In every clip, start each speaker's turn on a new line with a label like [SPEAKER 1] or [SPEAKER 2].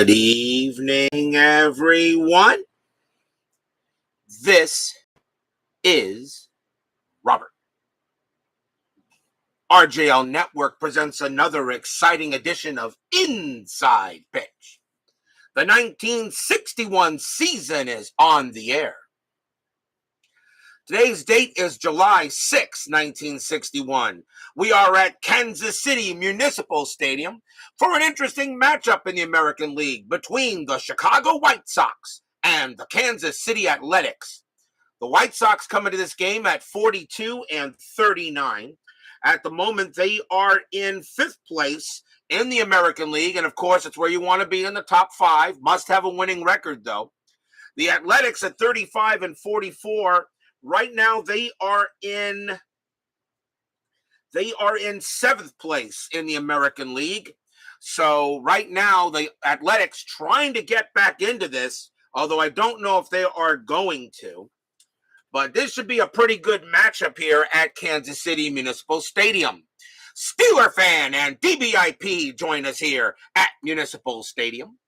[SPEAKER 1] Good evening, everyone. This is Robert. RJL Network presents another exciting edition of Inside Pitch. The 1961 season is on the air. Today's date is July 6, 1961. We are at Kansas City Municipal Stadium for an interesting matchup in the American League between the Chicago White Sox and the Kansas City Athletics. The White Sox come into this game at 42-39. At the moment, they are in fifth place in the American League, and of course, it's where you want to be in the top five. Must have a winning record, though. The Athletics at 35-44. Right now, they are in seventh place in the American League. So right now, the Athletics trying to get back into this, although I don't know if they are going to. But this should be a pretty good matchup here at Kansas City Municipal Stadium. Steeler fan and DBIP join us here at Municipal Stadium.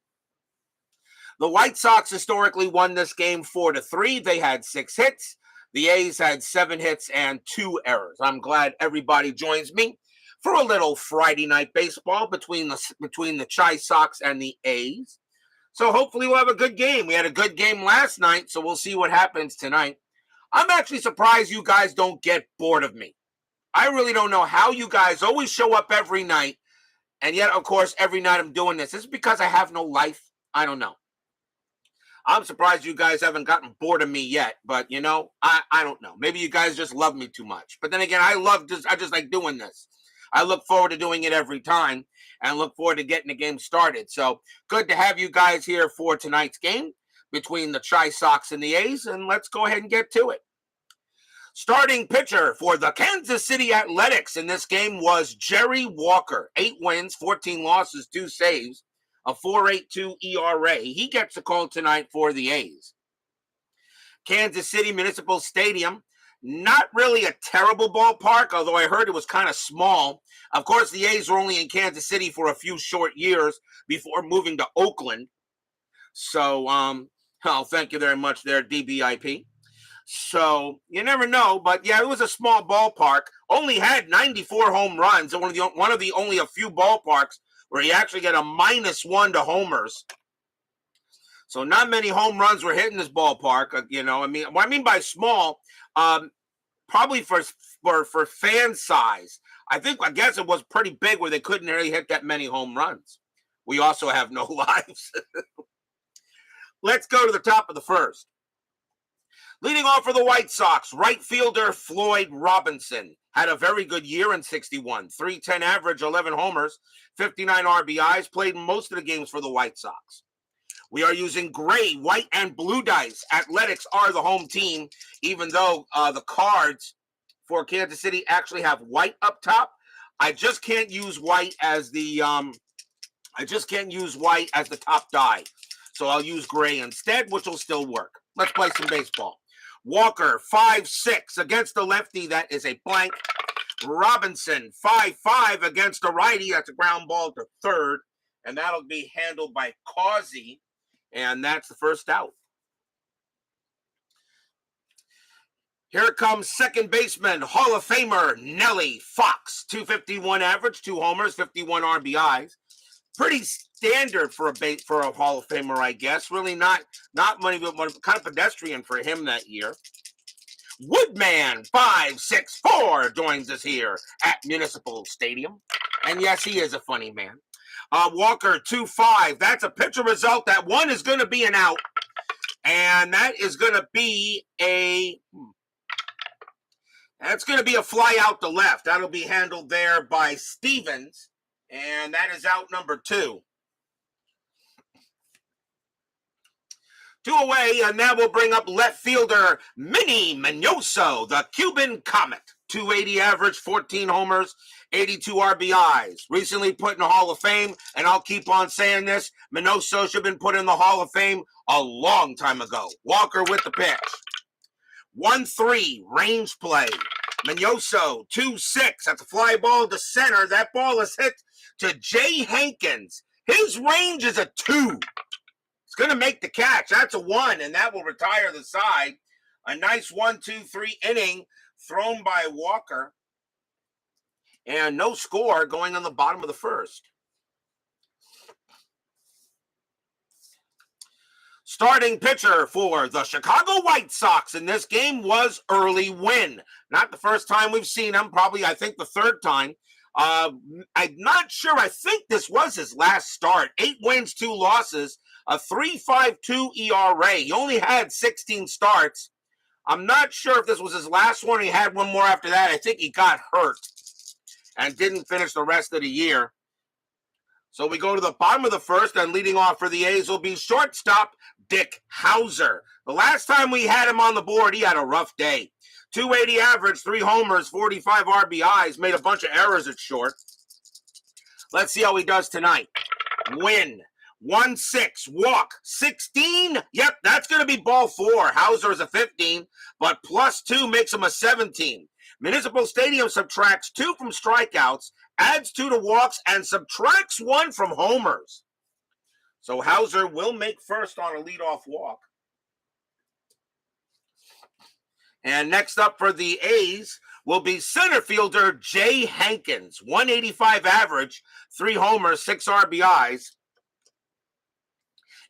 [SPEAKER 1] The White Sox historically won this game 4-3. They had 6 hits. The A's had 7 hits and 2 errors. I'm glad everybody joins me for a little Friday night baseball between the Chi Sox and the A's. So hopefully we'll have a good game. We had a good game last night, so we'll see what happens tonight. I'm actually surprised you guys don't get bored of me. I really don't know how you guys always show up every night, and yet, of course, every night I'm doing this. Is it because I have no life? I don't know. I'm surprised you guys haven't gotten bored of me yet, but I don't know. Maybe you guys just love me too much. But then again, I just like doing this. I look forward to doing it every time and look forward to getting the game started. So good to have you guys here for tonight's game between the Chi Sox and the A's, and let's go ahead and get to it. Starting pitcher for the Kansas City Athletics in this game was Jerry Walker. 8 wins, 14 losses, 2 saves. A 4.82 ERA. He gets the call tonight for the A's. Kansas City Municipal Stadium, not really a terrible ballpark, although I heard it was kind of small. Of course, the A's were only in Kansas City for a few short years before moving to Oakland. So, thank you very much there, DBIP. So, you never know, but yeah, it was a small ballpark. Only had 94 home runs, and one of the only a few ballparks where you actually get a -1 to homers. So not many home runs were hit in this ballpark. What I mean by small, probably for fan size. I guess it was pretty big where they couldn't really hit that many home runs. We also have no lives. Let's go to the top of the first. Leading off for the White Sox, right fielder Floyd Robinson had a very good year in 61. 310 average, 11 homers, 59 RBIs, played most of the games for the White Sox. We are using gray, white, and blue dice. Athletics are the home team, even though the cards for Kansas City actually have white up top. I just can't use white as the top die. So I'll use gray instead, which will still work. Let's play some baseball. Walker, 5-6 against the lefty. That is a blank. Robinson, 5-5 against the righty. That's a ground ball to third. And that'll be handled by Causey. And that's the first out. Here comes second baseman, Hall of Famer Nellie Fox. 251 average, 2 homers, 51 RBIs. Pretty standard for a Hall of Famer, I guess. Really not money, but kind of pedestrian for him that year. Woodman, 564, joins us here at Municipal Stadium. And yes, he is a funny man. Walker, 2-5. That's a pitcher result. That one is going to be an out. And that is going to be that's going to be a fly out to left. That'll be handled there by Stevens. And that is out number 2. 2 away, and now we'll bring up left fielder Minnie Minoso, the Cuban Comet. 280 average, 14 homers, 82 RBIs. Recently put in the Hall of Fame, and I'll keep on saying this, Minoso should have been put in the Hall of Fame a long time ago. Walker with the pitch. 1-3, range play. Minoso, 2-6. That's a fly ball to center. That ball is hit to Jay Hankins. His range is a 2. It's going to make the catch. That's a 1, and that will retire the side. A nice 1-2-3 inning thrown by Walker. And no score going on the bottom of the first. Starting pitcher for the Chicago White Sox in this game was early Wynn. Not the first time we've seen him, probably I think the third time. I'm not sure. I think this was his last start. 8 wins, 2 losses, a 3.52 ERA. He only had 16 starts. I'm not sure if this was his last one. He had one more after that. I think he got hurt and didn't finish the rest of the year. So we go to the bottom of the first, and leading off for the A's will be shortstop Dick Hauser. The last time we had him on the board, he had a rough day. 280 average, 3 homers, 45 RBIs, made a bunch of errors at short. Let's see how he does tonight. Win. 1-6, walk, 16. Yep, that's going to be ball 4. Hauser is a 15, but +2 makes him a 17. Municipal Stadium subtracts 2 from strikeouts, adds 2 to walks, and subtracts 1 from homers. So Hauser will make first on a leadoff walk. And next up for the A's will be center fielder Jay Hankins. 185 average, 3 homers, 6 RBIs.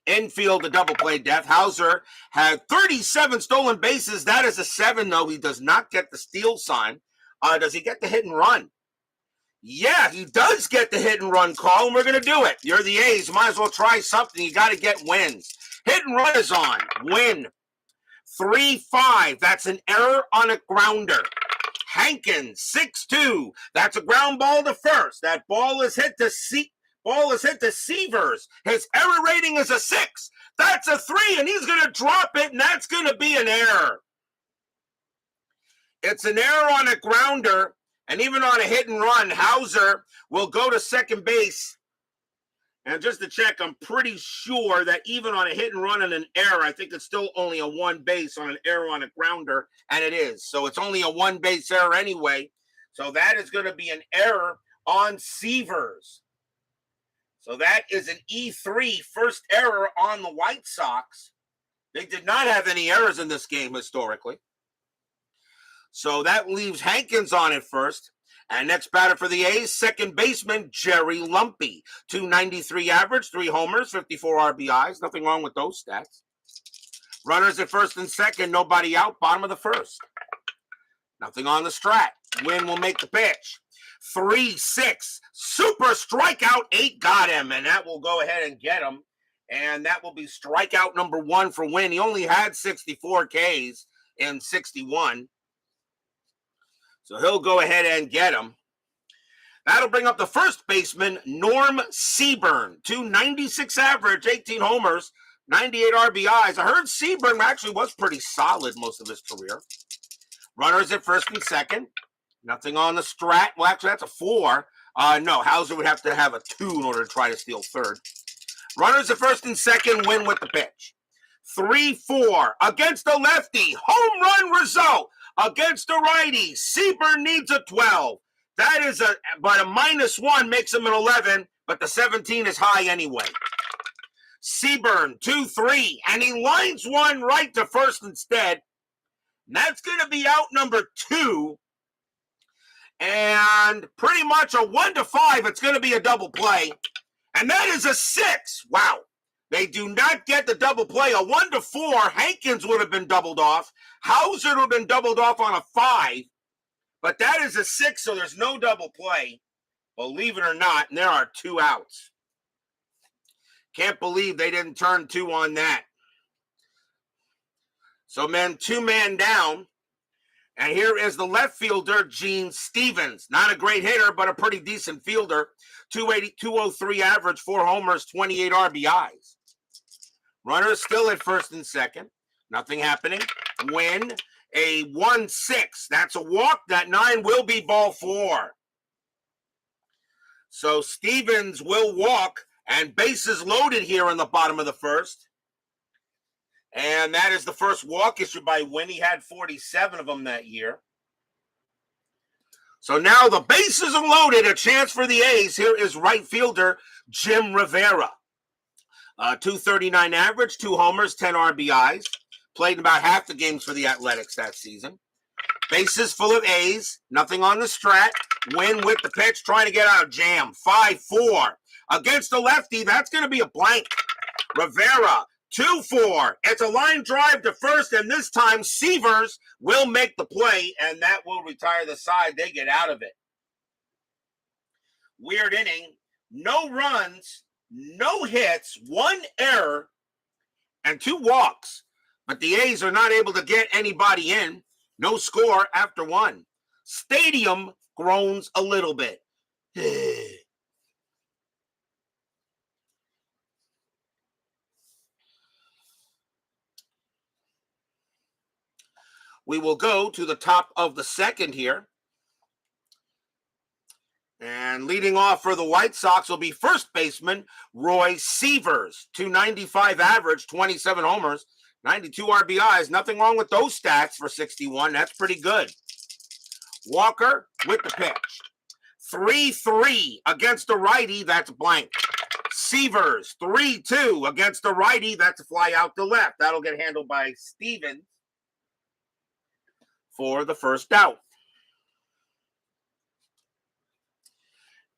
[SPEAKER 1] Infield, a double play death. Hauser had 37 stolen bases. That is a 7, though. He does not get the steal sign. Does he get the hit and run? Yeah, he does get the hit and run call, and we're going to do it. You're the A's. Might as well try something. You got to get wins. Hit and run is on. Win. 3-5. That's an error on a grounder. Hankins, 6-2. That's a ground ball to first. That ball is hit to Severs. His error rating is a 6. That's a 3, and he's going to drop it, and that's going to be an error. It's an error on a grounder, and even on a hit and run, Hauser will go to second base. And just to check, I'm pretty sure that even on a hit and run and an error, I think it's still only a 1 base on an error on a grounder, and it is. So it's only a 1 base error anyway. So that is going to be an error on Severs. So that is an E3, first error on the White Sox. They did not have any errors in this game historically. So that leaves Hankins on at first. And next batter for the A's, second baseman Jerry Lumpy. 293 average, 3 homers, 54 RBIs. Nothing wrong with those stats. Runners at first and second, nobody out, bottom of the first. Nothing on the strat. Wynn will make the pitch. 3-6, super strikeout, 8 got him, and that will go ahead and get him. And that will be strikeout number 1 for Wynn. He only had 64 Ks in 61. So he'll go ahead and get him. That'll bring up the first baseman, Norm Seaburn. 296 average, 18 homers, 98 RBIs. I heard Seaburn actually was pretty solid most of his career. Runners at first and second. Nothing on the strat. Well, actually, that's a 4. No, Hauser would have to have a 2 in order to try to steal third. Runners at first and second, Win with the pitch. 3-4 against the lefty. Home run result against the righty. Seaburn needs a 12. That is but a -1 makes him an 11, but the 17 is high anyway. Seaburn, 2-3, and he lines one right to first instead. And that's going to be out number 2. And pretty much a 1-5, it's going to be a double play. And that is a 6. Wow. They do not get the double play. A 1-4, Hankins would have been doubled off. Hauser would have been doubled off on a 5. But that is a 6, so there's no double play. Believe it or not, and there are 2 outs. Can't believe they didn't turn 2 on that. So, 2-man down. And here is the left fielder, Gene Stevens. Not a great hitter, but a pretty decent fielder. 203 average, 4 homers, 28 RBIs. Runners still at first and second. Nothing happening. Win. A 1-6. That's a walk. That 9 will be ball 4. So Stevens will walk, and bases loaded here in the bottom of the first. And that is the first walk issued by Wynn. He had 47 of them that year. So now the bases are loaded. A chance for the A's. Here is right fielder Jim Rivera. 239 average, 2 homers, 10 RBIs. Played in about half the games for the Athletics that season. Bases full of A's. Nothing on the strat. Wynn with the pitch, trying to get out of jam. 5-4. Against the lefty, that's going to be a blank. Rivera, 2-4. It's a line drive to first, and this time Severs will make the play, and that will retire the side. They get out of it. Weird inning. No runs, no hits, 1 error, and 2 walks. But the A's are not able to get anybody in. No score after 1. Stadium groans a little bit. We will go to the top of the second here. And leading off for the White Sox will be first baseman Roy Severs. 295 average, 27 homers, 92 RBIs. Nothing wrong with those stats for 61. That's pretty good. Walker with the pitch. 3-3 against the righty. That's blank. Severs, 3-2 against the righty. That's a fly out to left. That'll get handled by Stevens for the first out.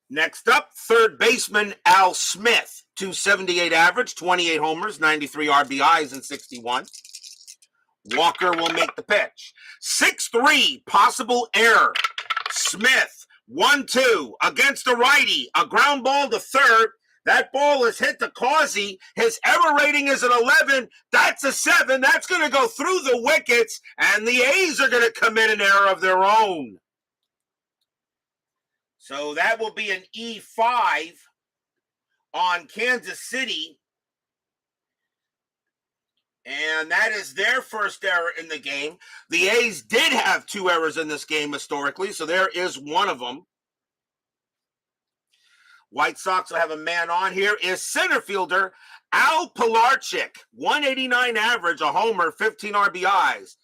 [SPEAKER 1] Next up, third baseman Al Smith. 278 average, 28 homers, 93 RBIs in 61. Walker will make the pitch. 6-3, possible error. Smith, 1-2 against the righty. A ground ball to third. That ball is hit to Causey. His error rating is an 11. That's a 7. That's going to go through the wickets, and the A's are going to commit an error of their own. So that will be an E5 on Kansas City. And that is their first error in the game. The A's did have 2 errors in this game historically, so there is one of them. White Sox will have a man on. Here is center fielder Al Pilarczyk. 189 average, a homer, 15 RBIs.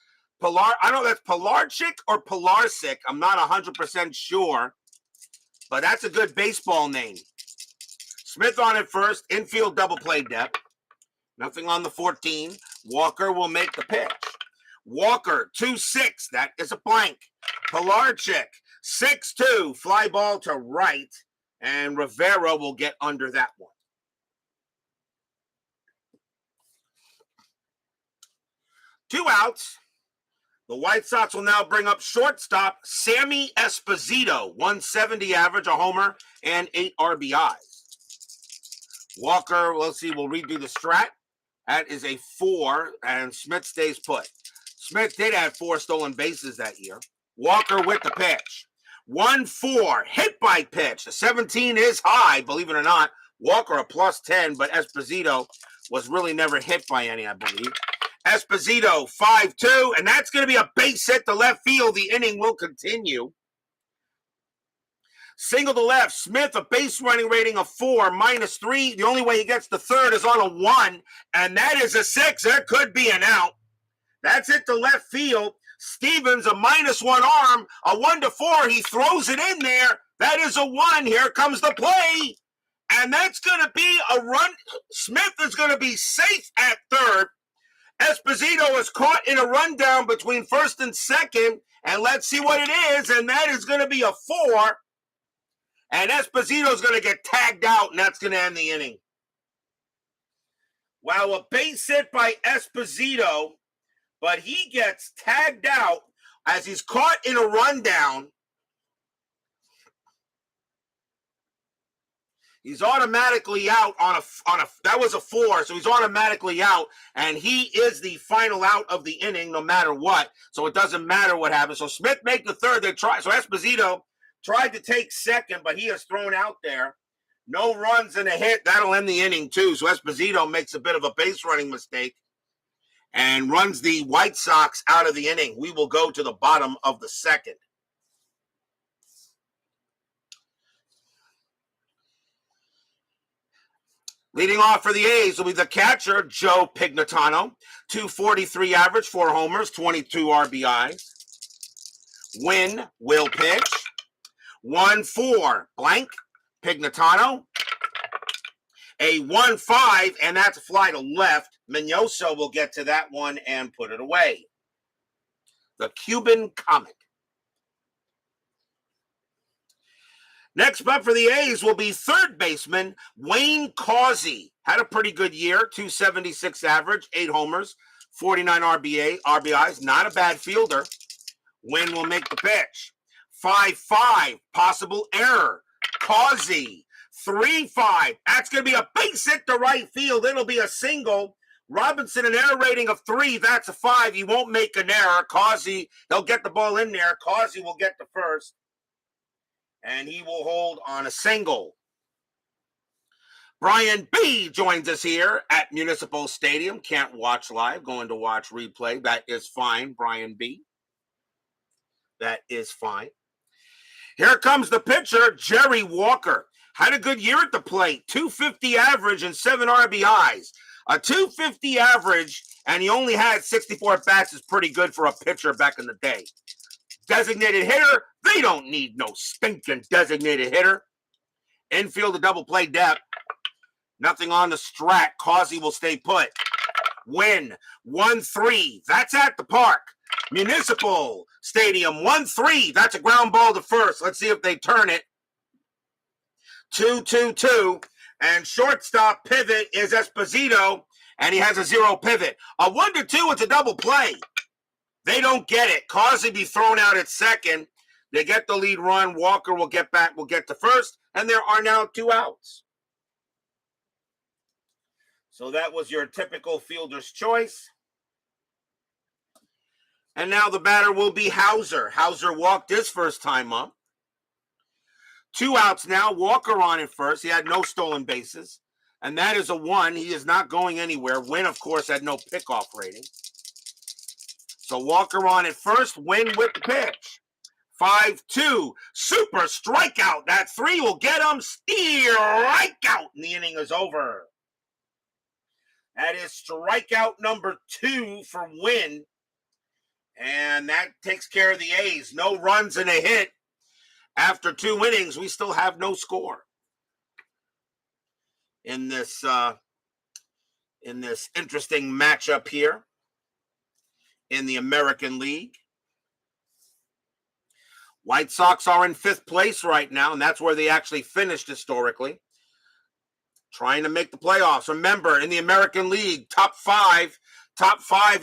[SPEAKER 1] I don't know if that's Pilarczyk or Pilarczyk. I'm not 100% sure. But that's a good baseball name. Smith on it first. Infield double play depth. Nothing on the 14. Walker will make the pitch. Walker, 2-6. That is a blank. Pilarczyk, 6-2. Fly ball to right. And Rivera will get under that one. Two outs. The White Sox will now bring up shortstop Sammy Esposito, 170 average, a homer, and 8 RBIs. Walker, we'll redo the strat. That is a 4, and Smith stays put. Smith did have 4 stolen bases that year. Walker with the pitch. 1-4, hit by pitch. The 17 is high, believe it or not. Walker a +10, but Esposito was really never hit by any, I believe. Esposito, 5-2, and that's going to be a base hit to left field. The inning will continue. Single to left. Smith, a base running rating of 4, -3. The only way he gets to third is on a 1, and that is a 6. There could be an out. That's it to left field. Stevens, a -1 arm, a 1-4. He throws it in there. That is a 1. Here comes the play. And that's going to be a run. Smith is going to be safe at third. Esposito is caught in a rundown between first and second. And let's see what it is. And that is going to be a 4. And Esposito is going to get tagged out, and that's going to end the inning. Wow, a base hit by Esposito, but he gets tagged out as he's caught in a rundown. He's automatically out on a that was a 4, so he's automatically out, and he is the final out of the inning no matter what. So it doesn't matter what happens. So Smith make the third. So Esposito tried to take second, but he is thrown out there. No runs and a hit. That'll end the inning too. So Esposito makes a bit of a base running mistake and runs the White Sox out of the inning. We will go to the bottom of the second. Leading off for the A's will be the catcher, Joe Pignatano. 243 average, 4 homers, 22 RBIs. Wynn will pitch. 1-4, blank, Pignatano. A 1-5, and that's a fly to left. Mignoso will get to that one and put it away. The Cuban Comet. Next up for the A's will be third baseman Wayne Causey. Had a pretty good year, 276 average, 8 homers, 49 RBIs. Not a bad fielder. Wynn will make the pitch. 5-5, possible error. Causey, 3-5. That's going to be a base hit to right field. It'll be a single. Robinson, an error rating of 3. That's a 5. He won't make an error. Causey, he'll get the ball in there. Causey will get the first. And he will hold on a single. Brian B. joins us here at Municipal Stadium. Can't watch live, going to watch replay. That is fine, Brian B. That is fine. Here comes the pitcher, Jerry Walker. Had a good year at the plate, 250 average and 7 RBIs. A 250 average, and he only had 64 bats is pretty good for a pitcher back in the day. Designated hitter, they don't need no stinking designated hitter. Infield, a double play depth. Nothing on the strat. Causey will stay put. Wynn, 1-3. That's at the park. Municipal Stadium, 1-3. That's a ground ball to first. Let's see if they turn it. 2-2-2. And shortstop pivot is Esposito, and he has a 0 pivot. A 1-2, it's a double play. They don't get it. Causey be thrown out at second. They get the lead run. Walker will get back, will get to first, and there are now 2 outs. So that was your typical fielder's choice. And now the batter will be Hauser. Hauser walked his first time up. 2 outs now. Walker on at first. He had no stolen bases. And that is a 1. He is not going anywhere. Wynn, of course, had no pickoff rating. So Walker on at first. Wynn with the pitch. 5-2. Super strikeout. That 3 will get him. Strikeout. And the inning is over. That is strikeout number 2 for Wynn. And that takes care of the A's. No runs and a hit. After 2 innings, we still have no score in this interesting matchup here in the American League. White Sox are in 5th place right now, and that's where they actually finished historically. Trying to make the playoffs. Remember, in the American League, top 5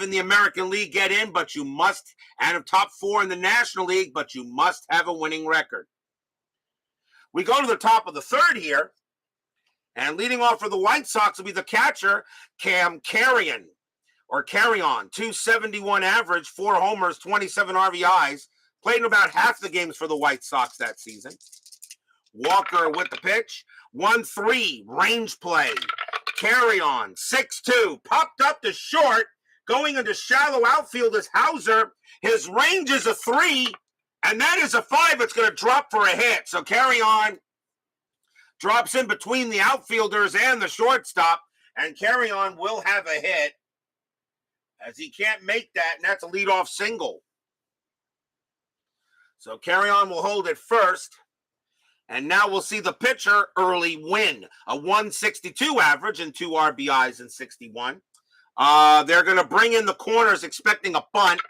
[SPEAKER 1] in the American League get in, but you must, and top 4 in the National League, but you must have a winning record. We go to the top of the 3rd here, and leading off for the White Sox will be the catcher, Cam Carrion, 271 average, 4 homers, 27 RBIs, played in about half the games for the White Sox that season. Walker with the pitch, 1-3, range play. Carrion, 6-2, popped up to short, going into shallow outfield is Hauser. His range is a 3, and that is a 5. It's going to drop for a hit. So Carrion drops in between the outfielders and the shortstop, and Carrion will have a hit as he can't make that, and that's a leadoff single. So Carrion will hold it first. And now we'll see the pitcher, Early Wynn, a 162 average and 2 RBIs in 61. They're going to bring in the corners expecting a bunt,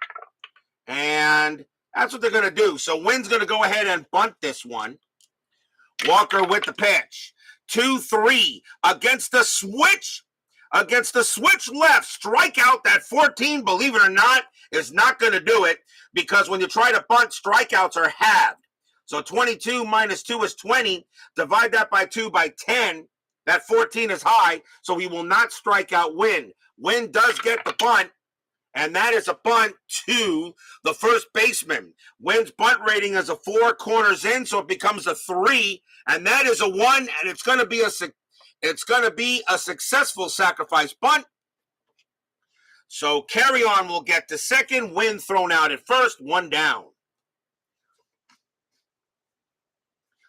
[SPEAKER 1] and that's what they're going to do. So Wynn's going to go ahead and bunt this one. Walker with the pitch. 2-3 against the switch. Against the switch left. Strikeout. That 14, believe it or not, is not going to do it, because when you try to bunt, strikeouts are halved. So 22 minus 2 is 20. Divide that by 2 by 10. That 14 is high, so he will not strike out Wynn. Wynn does get the bunt, and that is a bunt to the first baseman. Wynn's bunt rating is a 4, corners in, so it becomes a 3, and that is a 1, and it's going to be a successful sacrifice bunt. So Carrion will get to second. Wynn thrown out at first, 1 down.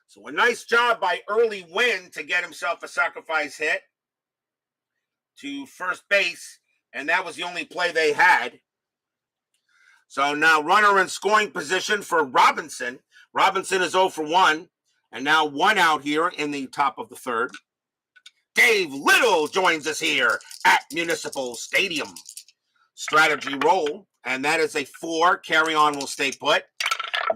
[SPEAKER 1] So a nice job by Early Wynn to get himself a sacrifice hit to first base, and that was the only play they had. So now runner in scoring position for Robinson. Robinson is 0 for 1. And now 1 out here in the top of the third. Dave Little joins us here at Municipal Stadium. Strategy roll, and that is a 4. Carry on will stay put.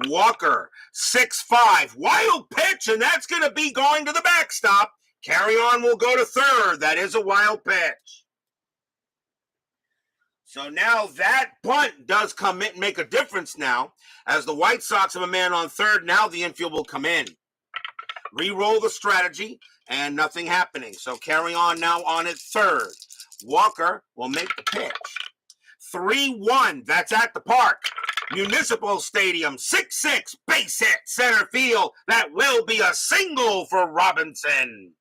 [SPEAKER 1] Walker, 6-5. Wild pitch, and that's going to be going to the backstop. Carry on will go to third. That is a wild pitch. So now that bunt does come in, make a difference now. As the White Sox have a man on third, now the infield will come in. Re-roll the strategy, and nothing happening. So carry on now on at third. Walker will make the pitch. 3-1, that's at the park. Municipal Stadium, 6-6, base hit, center field. That will be a single for Robinson.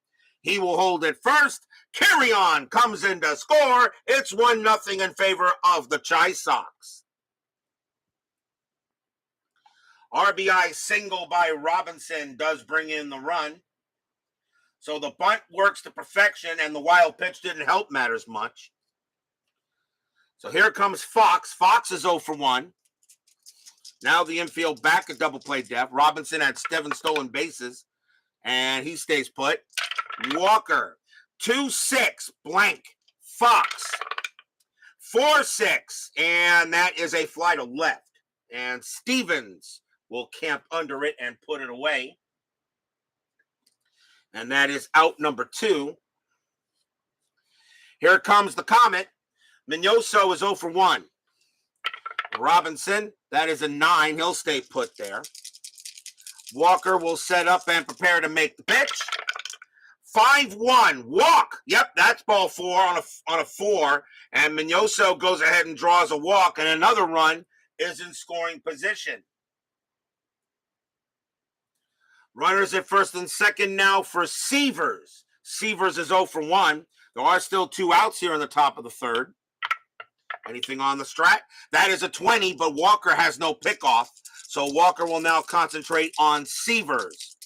[SPEAKER 1] He will hold it first. Carry on comes in to score. It's 1-0 in favor of the Chi Sox. RBI single by Robinson does bring in the run. So the bunt works to perfection, and the wild pitch didn't help matters much. So here comes Fox. Fox is 0 for 1. Now the infield back at double play depth. Robinson had 7 stolen bases, and he stays put. Walker, 2-6, blank. Fox, 4-6, and that is a fly to left. And Stevens will camp under it and put it away. And that is out number 2. Here comes the Comet. Mignoso is 0 for 1. Robinson, that is a 9. He'll stay put there. Walker will set up and prepare to make the pitch. 5-1, walk. Yep, that's ball 4 on a 4. And Mignoso goes ahead and draws a walk, and another run is in scoring position. Runners at first and second now for Severs. Severs is 0 for 1. There are still 2 outs here in the top of the third. Anything on the strat? That is a 20, but Walker has no pickoff. So Walker will now concentrate on Severs.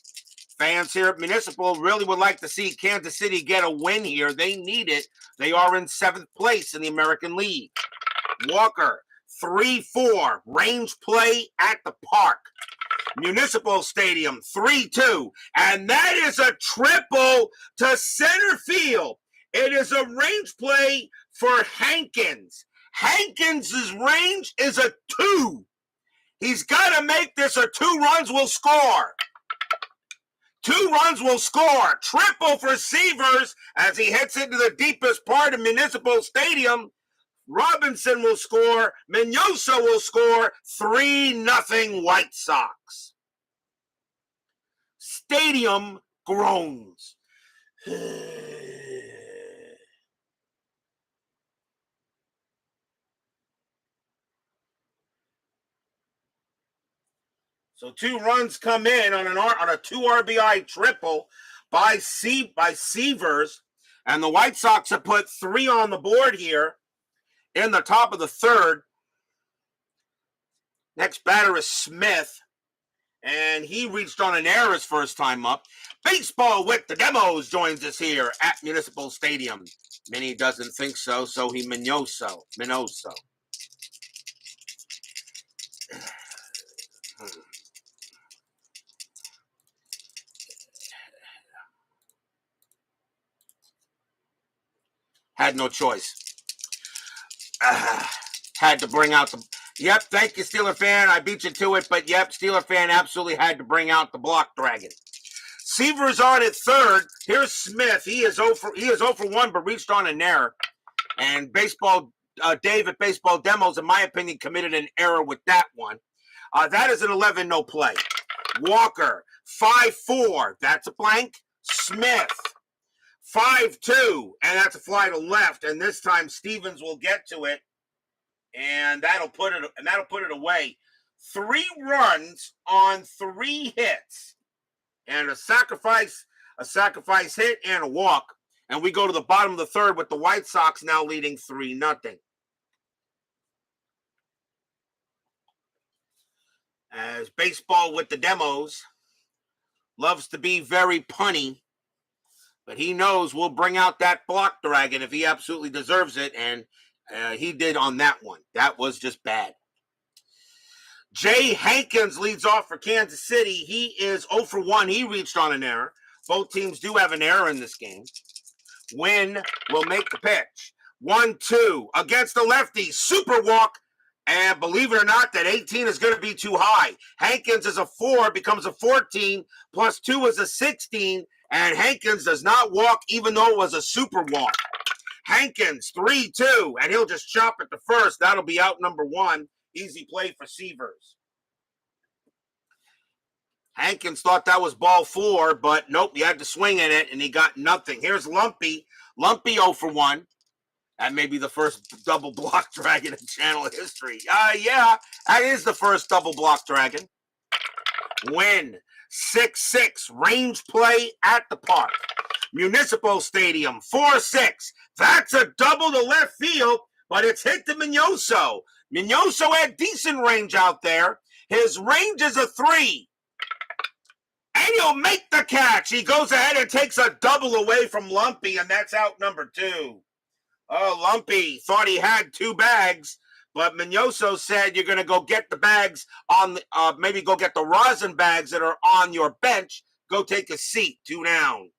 [SPEAKER 1] Fans here at Municipal really would like to see Kansas City get a win here. They need it. They are in 7th place in the American League. Walker, 3-4, range play at the park. Municipal Stadium, 3-2, and that is a triple to center field. It is a range play for Hankins. Hankins' range is a 2. He's got to make this, or 2 runs will score. 2 runs will score. Triple for Severs as he hits into the deepest part of Municipal Stadium. Robinson will score. Mignoso will score. 3-0 White Sox. Stadium groans. So 2 runs come in on a 2 RBI triple by Severs, and the White Sox have put 3 on the board here in the top of the third. Next batter is Smith, and he reached on an error his first time up. Baseball with the Demos joins us here at Municipal Stadium. Minnie doesn't think so, so he Minoso. Had no choice. Had to bring out the... Yep, thank you, Steeler fan. I beat you to it, but yep, Steeler fan absolutely had to bring out the block dragon. Severs on at third. Here's Smith. He is 0 for 1, but reached on an error. And Dave at Baseball Demos, in my opinion, committed an error with that one. That is an 11 no play. Walker, 5-4. That's a blank. Smith, 5-2, and that's a fly to left. And this time Stevens will get to it, and that'll put it away. 3 runs on 3 hits, and a sacrifice hit and a walk. And we go to the bottom of the third with the White Sox now leading 3-0. As Baseball with the Demos loves to be very punny, but he knows we'll bring out that block dragon if he absolutely deserves it, and he did on that one. That was just bad. Jay Hankins leads off for Kansas City. He is 0 for 1. He reached on an error. Both teams do have an error in this game. Wynn will make the pitch. 1-2 against the lefty. Super walk. And believe it or not, that 18 is going to be too high. Hankins is a 4, becomes a 14, plus 2 is a 16, and Hankins does not walk even though it was a super walk. Hankins, 3-2, and he'll just chop it to first. That'll be out number 1. Easy play for Severs. Hankins thought that was ball 4, but nope, he had to swing at it, and he got nothing. Here's Lumpy. Lumpy 0 for 1. That may be the first double block dragon in channel history. Yeah, that is the first double block dragon. Wynn, 6-6, range play at the park. Municipal Stadium, 4-6. That's a double to left field, but it's hit to Mignoso. Mignoso had decent range out there. His range is a 3. And he'll make the catch. He goes ahead and takes a double away from Lumpy, and that's out number 2. Oh, Lumpy thought he had 2 bags, but Mignoso said you're going to go get the bags on, maybe go get the rosin bags that are on your bench. Go take a seat, 2 down.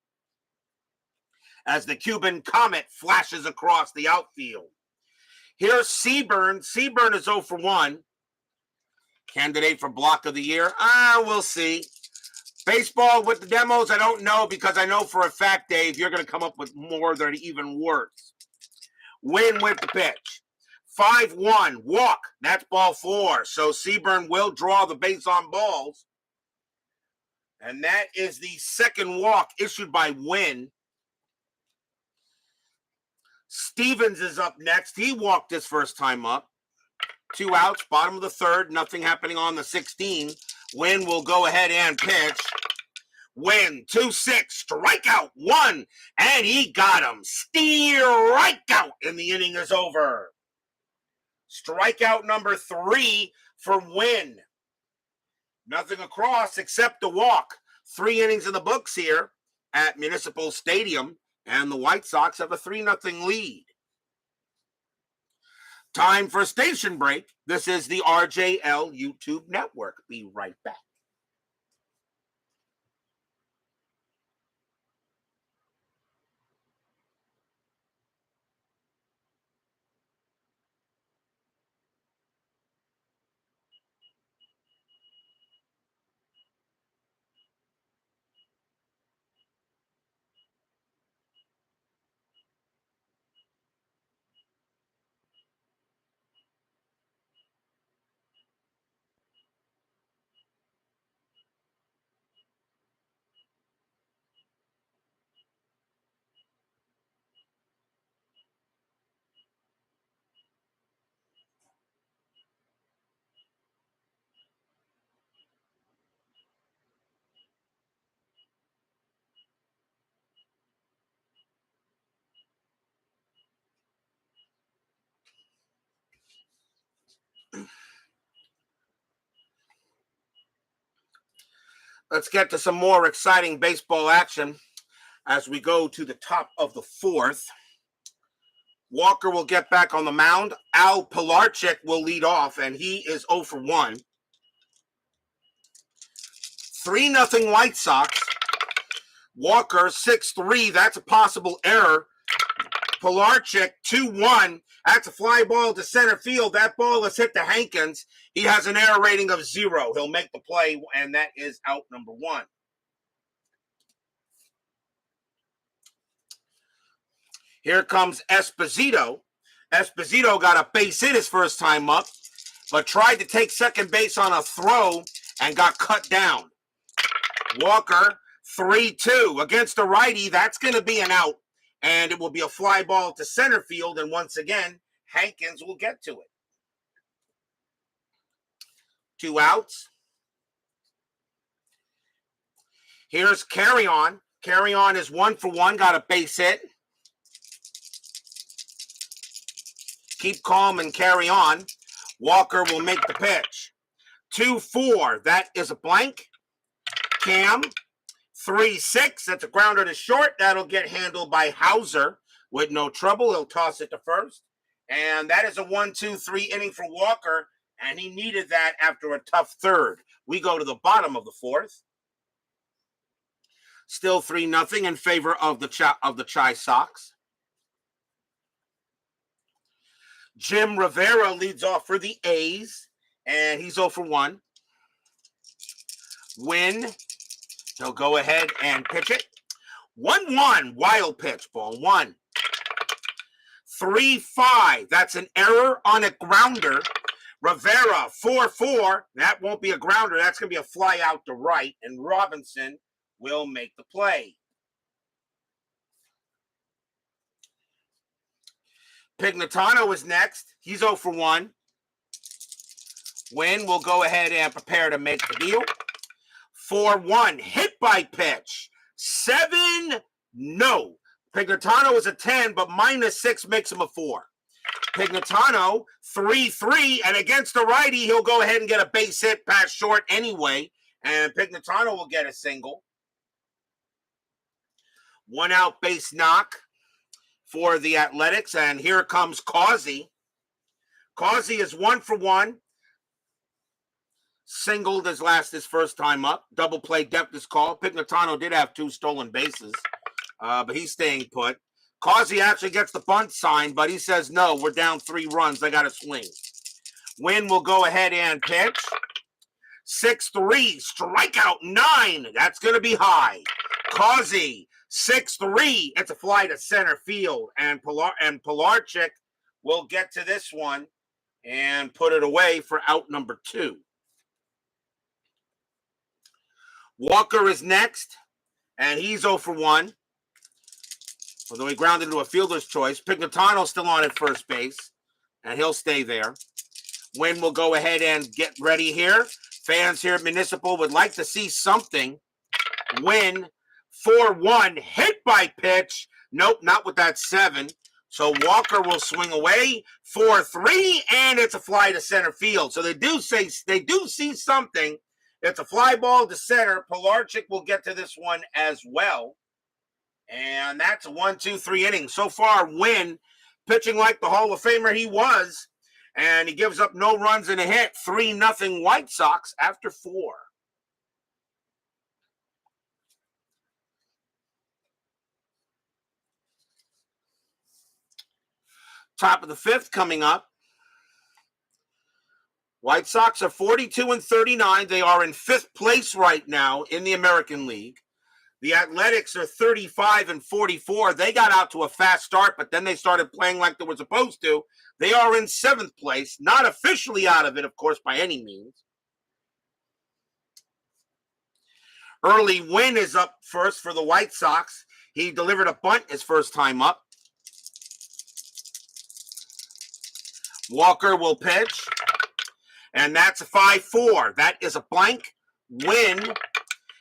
[SPEAKER 1] As the Cuban Comet flashes across the outfield. Here's Seaburn. Seaburn is 0 for 1. Candidate for block of the year? We'll see. Baseball with the demos, I don't know, because I know for a fact, Dave, you're going to come up with more that are even worse. Wynn with the pitch. 5-1, walk. That's ball 4. So Seaburn will draw the base on balls. And that is the second walk issued by Wynn. Stevens is up next. He walked his first time up. 2 outs, bottom of the 3rd. Nothing happening on the 16. Wynn will go ahead and pitch. Wynn, 2-6, strikeout 1, and he got him. Strikeout, and the inning is over. Strikeout number 3 for Wynn. Nothing across except a walk. 3 innings in the books here at Municipal Stadium, and the White Sox have a 3-0 lead. Time for a station break. This is the RJL YouTube Network. Be right back. Let's get to some more exciting baseball action as we go to the top of the 4th. Walker will get back on the mound. Al Pilarczyk will lead off, and he is 0 for 1. 3-0 White Sox. Walker, 6-3. That's a possible error. Pilarczyk, 2-1. That's a fly ball to center field. That ball is hit to Hankins. He has an error rating of 0. He'll make the play, and that is out number 1. Here comes Esposito. Esposito got a base hit his first time up, but tried to take second base on a throw and got cut down. Walker, 3-2 against the righty. That's going to be an out, and it will be a fly ball to center field, and once again, Hankins will get to it. 2 outs. Here's Carry On. Carry On is 1 for 1, got a base hit. Keep calm and carry on. Walker will make the pitch. 2-4, that is a blank. Cam, 3-6, that's a grounder to short. That'll get handled by Hauser with no trouble. He'll toss it to first. And that is a 1-2-3 inning for Walker. And he needed that after a tough third. We go to the bottom of the fourth. Still 3-0 in favor of the Chi Sox. Jim Rivera leads off for the A's, and he's 0 for 1. Wynn, he'll go ahead and pitch it. 1-1, wild pitch, ball 1. 3-5, that's an error on a grounder. Rivera, 4-4, that won't be a grounder, that's going to be a fly out to right, and Robinson will make the play. Pignatano is next. He's 0 for 1. Wynn will go ahead and prepare to make the deal. 4-1, hit by pitch. 7, no. Pignatano is a 10, but -6 makes him a 4. Pignatano, 3-3, and against the righty, he'll go ahead and get a base hit past short anyway, and Pignatano will get a single. 1 out base knock for the Athletics, and here comes Causey. Causey is 1 for 1. Singled his first time up. Double play depth is called. Pignatano did have 2 stolen bases, but he's staying put. Causey actually gets the bunt sign, but he says, no, we're down 3 runs. I got to swing. Wynn will go ahead and pitch. 6-3, strikeout 9. That's going to be high. Causey, 6-3. It's a fly to center field, and Pilarczyk will get to this one and put it away for out number 2. Walker is next, and he's 0 for 1. Although he grounded into a fielder's choice. Pignatano's still on at first base, and he'll stay there. Wynn will go ahead and get ready here. Fans here at Municipal would like to see something. Wynn, 4-1, hit by pitch. Nope, not with that 7. So Walker will swing away. 4-3, and it's a fly to center field. So they do see something. It's a fly ball to center. Pilarczyk will get to this one as well. And that's a 1-2-3 inning. So far, Wynn pitching like the Hall of Famer he was. And he gives up no runs and a hit. 3-0 White Sox after 4. Top of the 5th coming up. White Sox are 42-39. They are in 5th place right now in the American League. The Athletics are 35-44. They got out to a fast start, but then they started playing like they were supposed to. They are in 7th place, not officially out of it, of course, by any means. Early Wynn is up first for the White Sox. He delivered a bunt his first time up. Walker will pitch, and that's a 5-4. That is a blank. Wynn,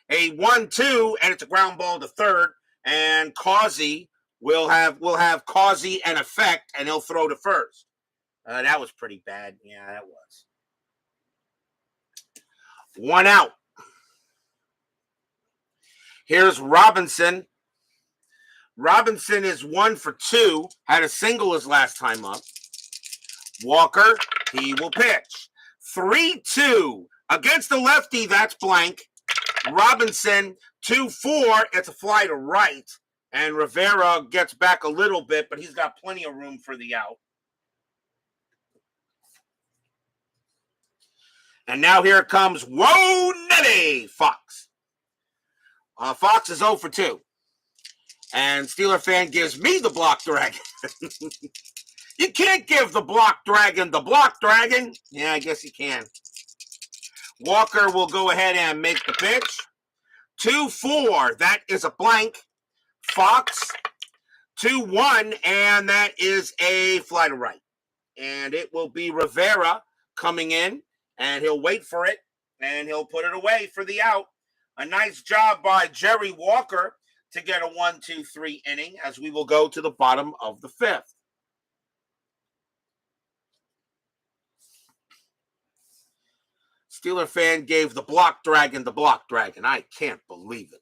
[SPEAKER 1] a 1-2, and it's a ground ball to third. And Causey will have Causey an effect, and he'll throw to first. That was pretty bad. Yeah, that was. 1 out. Here's Robinson. Robinson is 1 for 2. Had a single his last time up. Walker, he will pitch. 3-2. Against the lefty, that's blank. Robinson, 2-4. It's a fly to right. And Rivera gets back a little bit, but he's got plenty of room for the out. And now here comes Whoa Nelly Fox. Fox is 0 for 2. And Steeler fan gives me the block dragon. You can't give the block dragon the block dragon. Yeah, I guess you can. Walker will go ahead and make the pitch. 2-4. That is a blank. Fox, 2-1. And that is a fly to right. And it will be Rivera coming in. And he'll wait for it. And he'll put it away for the out. A nice job by Jerry Walker to get a 1-2-3 inning as we will go to the bottom of the 5th. Steeler fan gave the block dragon the block dragon. I can't believe it.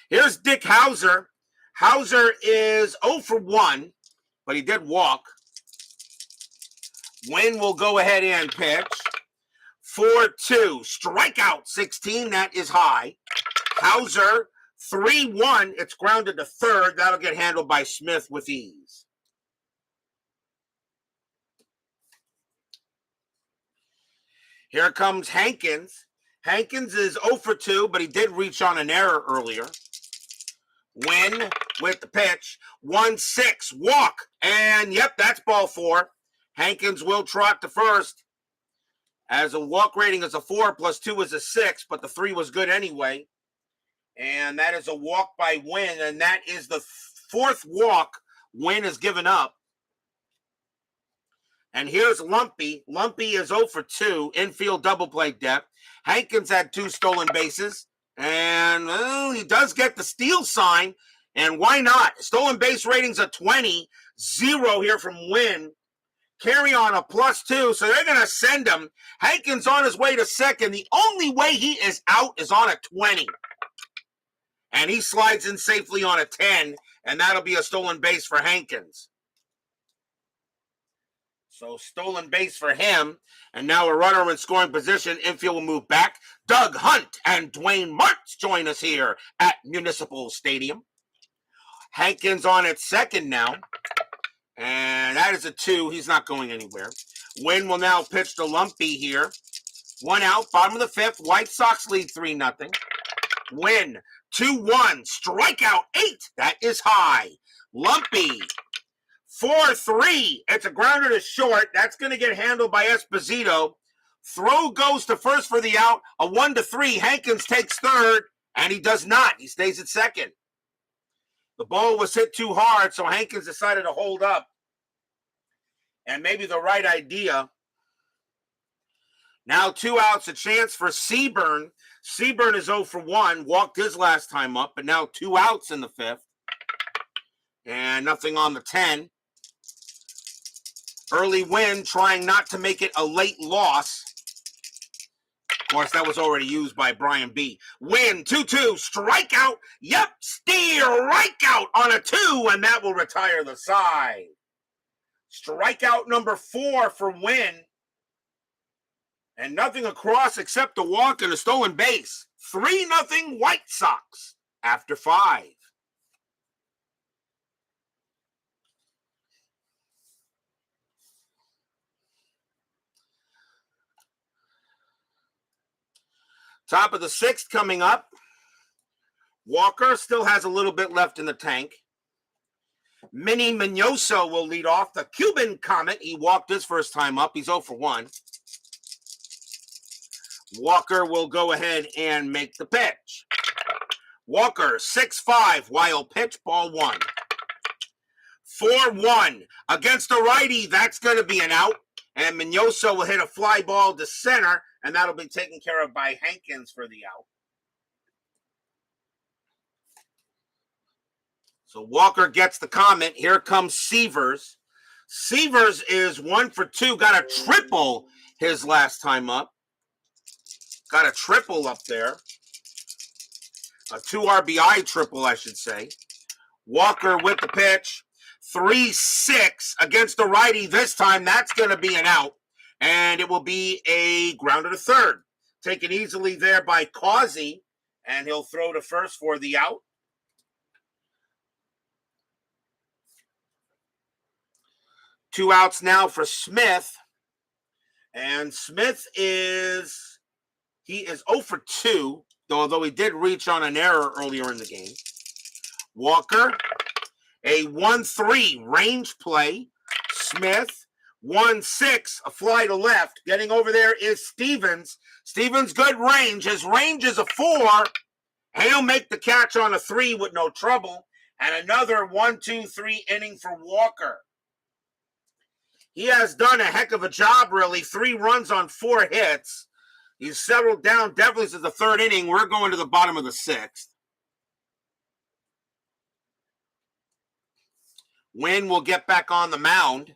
[SPEAKER 1] Here's Dick Hauser. Hauser is 0 for 1, but he did walk. Wynn will go ahead and pitch. 4-2. Strikeout 16. That is high. Hauser 3-1. It's grounded to third. That'll get handled by Smith with ease. Here comes Hankins. Hankins is 0 for 2, but he did reach on an error earlier. Wynn with the pitch. 1-6. Walk. And yep, that's ball 4. Hankins will trot to first. As a walk rating is a 4 plus 2 is a 6, but the 3 was good anyway. And that is a walk by Wynn, and that is the 4th walk Wynn has given up. And here's Lumpy. Lumpy is 0 for 2, infield double play depth. Hankins had 2 stolen bases, and he does get the steal sign, and why not? Stolen base ratings a 20, 0 here from Wynn. Carry on a +2, so they're going to send him. Hankins on his way to second. The only way he is out is on a 20. And he slides in safely on a 10, and that'll be a stolen base for Hankins. So stolen base for him, and now a runner in scoring position. Infield will move back. Doug Hunt and Dwayne Martz join us here at Municipal Stadium. Hankins on at second now, and that is a 2. He's not going anywhere. Wynn will now pitch to Lumpy here. 1 out, bottom of the 5th. White Sox lead 3-0. Wynn, 2-1, strikeout 8. That is high. Lumpy, 4-3. It's a grounder to short. That's going to get handled by Esposito. Throw goes to first for the out. A 1-3. Hankins takes third, and he does not. He stays at second. The ball was hit too hard, so Hankins decided to hold up. And maybe the right idea. Now 2 outs, a chance for Seaburn. Seaburn is 0 for 1. Walked his last time up, but now 2 outs in the 5th. And nothing on the 10. Early Win trying not to make it a late loss. Of course, that was already used by Brian B. Win, 2-2, strikeout. Yep, strikeout on a 2, and that will retire the side. Strikeout number 4 for Win. And nothing across except a walk and a stolen base. 3-0 White Sox after 5. Top of the 6th coming up. Walker still has a little bit left in the tank. Minnie Minoso will lead off. The Cuban Comet. He walked his first time up. He's 0 for 1. Walker will go ahead and make the pitch. Walker, 6-5, wild pitch, ball 1. 4-1 against the righty. That's going to be an out. And Minoso will hit a fly ball to center, and that'll be taken care of by Hankins for the out. So Walker gets the comment. Here comes Severs. Severs is 1 for 2. Got a triple his last time up. Got a triple up there. A 2 RBI triple, I should say. Walker with the pitch. 3-6 against the righty this time. That's going to be an out. And it will be a grounder to third. Taken easily there by Causey. And he'll throw to first for the out. Two outs now for Smith. And Smith is... He is 0 for 2, although he did reach on an error earlier in the game. Walker, a 1-3 range play. Smith, 1-6, a fly to left. Getting over there is Stevens. Stevens, good range. His range is a 4. And he'll make the catch on a 3 with no trouble. And another 1-2-3 inning for Walker. He has done a heck of a job, really. 3 runs on 4 hits. He's settled down definitely since the 3rd inning. We're going to the bottom of the 6th. Wynn will get back on the mound.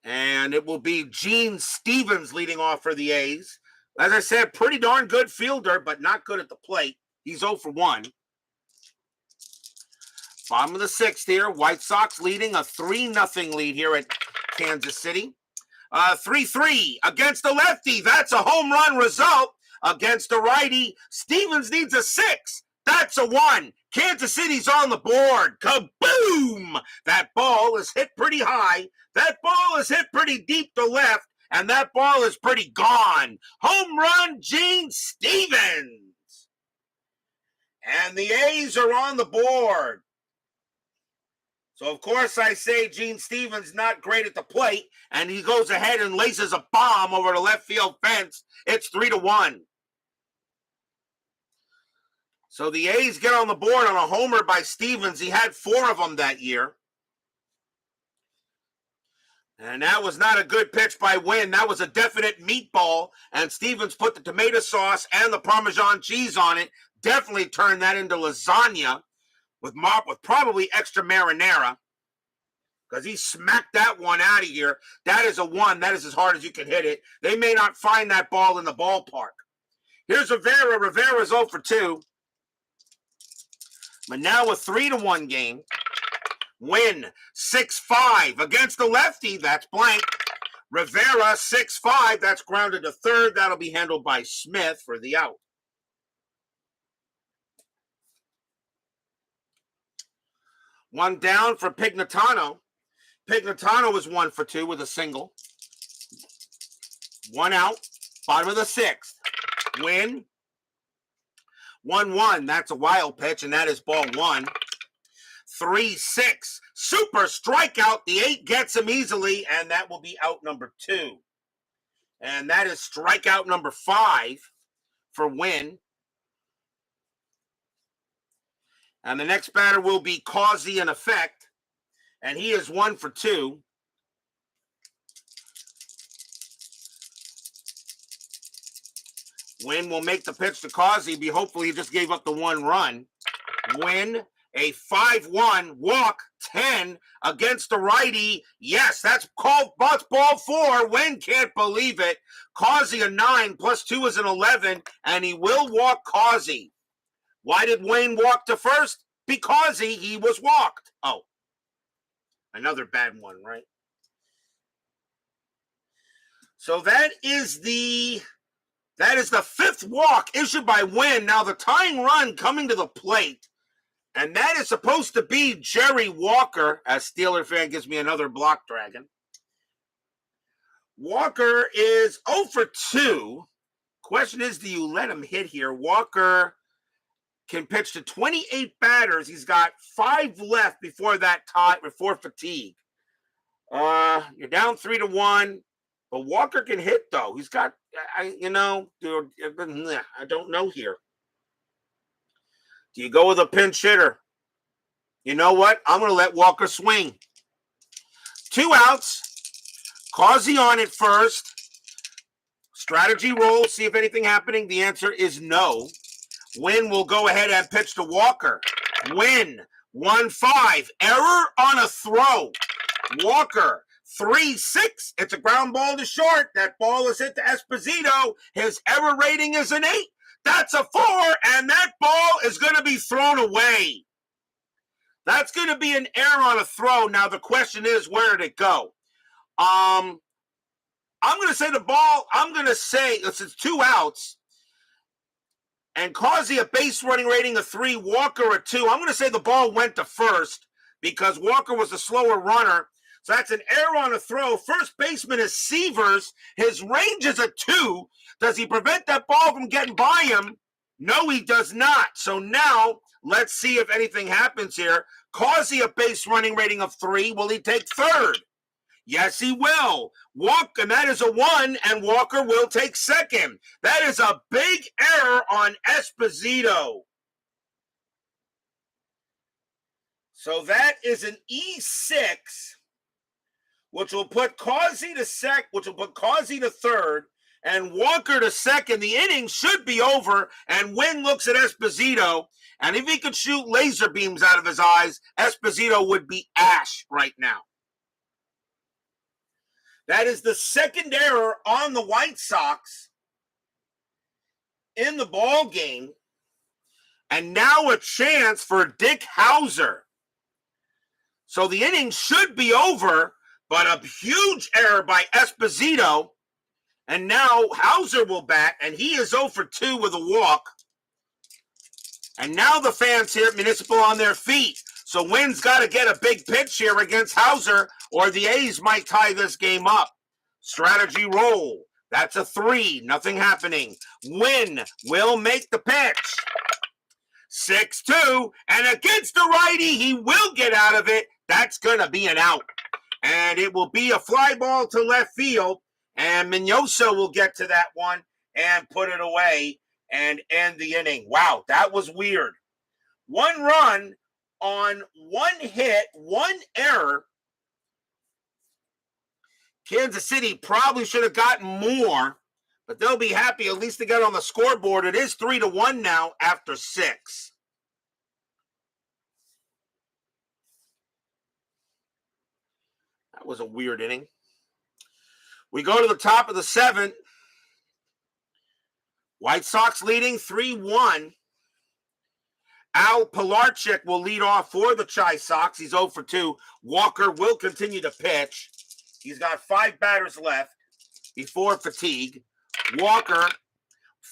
[SPEAKER 1] And it will be Gene Stevens leading off for the A's. As I said, pretty darn good fielder, but not good at the plate. He's 0 for 1. Bottom of the 6th here. White Sox leading a 3-0 lead here at Kansas City. 3-3 against the lefty. That's a home run result against the righty. Stevens needs a 6. That's a 1. Kansas City's on the board. Kaboom! That ball is hit pretty high. That ball is hit pretty deep to left. And that ball is pretty gone. Home run, Gene Stevens. And the A's are on the board. So, of course, I say Gene Stevens not great at the plate, and he goes ahead and laces a bomb over the left field fence. It's 3-1. So the A's get on the board on a homer by Stevens. He had 4 of them that year. And that was not a good pitch by Wynn. That was a definite meatball, and Stevens put the tomato sauce and the Parmesan cheese on it. Definitely turned that into lasagna with probably extra marinara, because he smacked that one out of here. That is a 1. That is as hard as you can hit it. They may not find that ball in the ballpark. Here's Rivera. Rivera's 0 for 2. But now a 3-1 game. Wynn 6-5 against the lefty. That's blank. Rivera 6-5. That's grounded to third. That'll be handled by Smith for the out. One down for Pignatano. Pignatano was 1 for 2 with a single. 1 out. Bottom of the 6th. Wynn. 1-1. That's a wild pitch, and that is ball 1. 3-6. Super strikeout. The 8 gets him easily, and that will be out number 2. And that is strikeout number 5 for Wynn. And the next batter will be Causey in effect. And he is 1 for 2. Wynn will make the pitch to Causey. Hopefully he just gave up the 1 run. Wynn, a 5-1 walk, 10 against the righty. Yes, that's called ball 4. Wynn can't believe it. Causey a 9 plus 2 is an 11. And he will walk Causey. Why did Wayne walk to first? Because he was walked. Oh, another bad one, right? So that is the 5th walk issued by Wynn. Now the tying run coming to the plate, and that is supposed to be Jerry Walker. As Steeler fan gives me another block dragon. Walker is 0 for 2. Question is, do you let him hit here? Walker can pitch to 28 batters. He's got 5 left before that tie, before fatigue. You're down 3-1, but Walker can hit though. He's got, I don't know here. Do you go with a pinch hitter? You know what? I'm going to let Walker swing. 2 outs. Causey on it first. Strategy roll. See if anything happening. The answer is no. Wynn will go ahead and pitch to Walker. Wynn, 1-5. Error on a throw. Walker, 3-6. It's a ground ball to short. That ball is hit to Esposito. His error rating is an 8. That's a 4, and that ball is going to be thrown away. That's going to be an error on a throw. Now, the question is, where did it go? I'm going to say the ball, it's 2 outs. And Causey a base running rating of 3, Walker a 2. I'm going to say the ball went to first because Walker was a slower runner. So that's an error on a throw. First baseman is Severs. His range is a 2. Does he prevent that ball from getting by him? No, he does not. So now let's see if anything happens here. Causey a base running rating of 3. Will he take third? Yes, he will. And that is a 1, and Walker will take second. That is a big error on Esposito. So that is an E6, which will put Causey to third, and Walker to second. The inning should be over, and Wynn looks at Esposito, and if he could shoot laser beams out of his eyes, Esposito would be ash right now. That is the second error on the White Sox in the ball game. And now a chance for Dick Hauser. So the inning should be over, But a huge error by Esposito. And now Hauser will bat, and he is 0 for 2 with a walk. And now the fans here at Municipal on their feet. So Wynn's got to get a big pitch here against Hauser, or the A's might tie this game up. Strategy roll. That's a 3. Nothing happening. Wynn will make the pitch. 6-2. And against the righty, he will get out of it. That's going to be an out. And it will be a fly ball to left field. And Minoso will get to that one and put it away and end the inning. Wow, that was weird. 1 run on 1 hit, 1 error. Kansas City probably should have gotten more, but they'll be happy at least to get on the scoreboard. It is 3-1 now after 6. That was a weird inning. We go to the top of the 7th. White Sox leading 3-1. Al Pilarczyk will lead off for the Chi Sox. He's 0 for 2. Walker will continue to pitch. He's got 5 batters left before fatigue. Walker,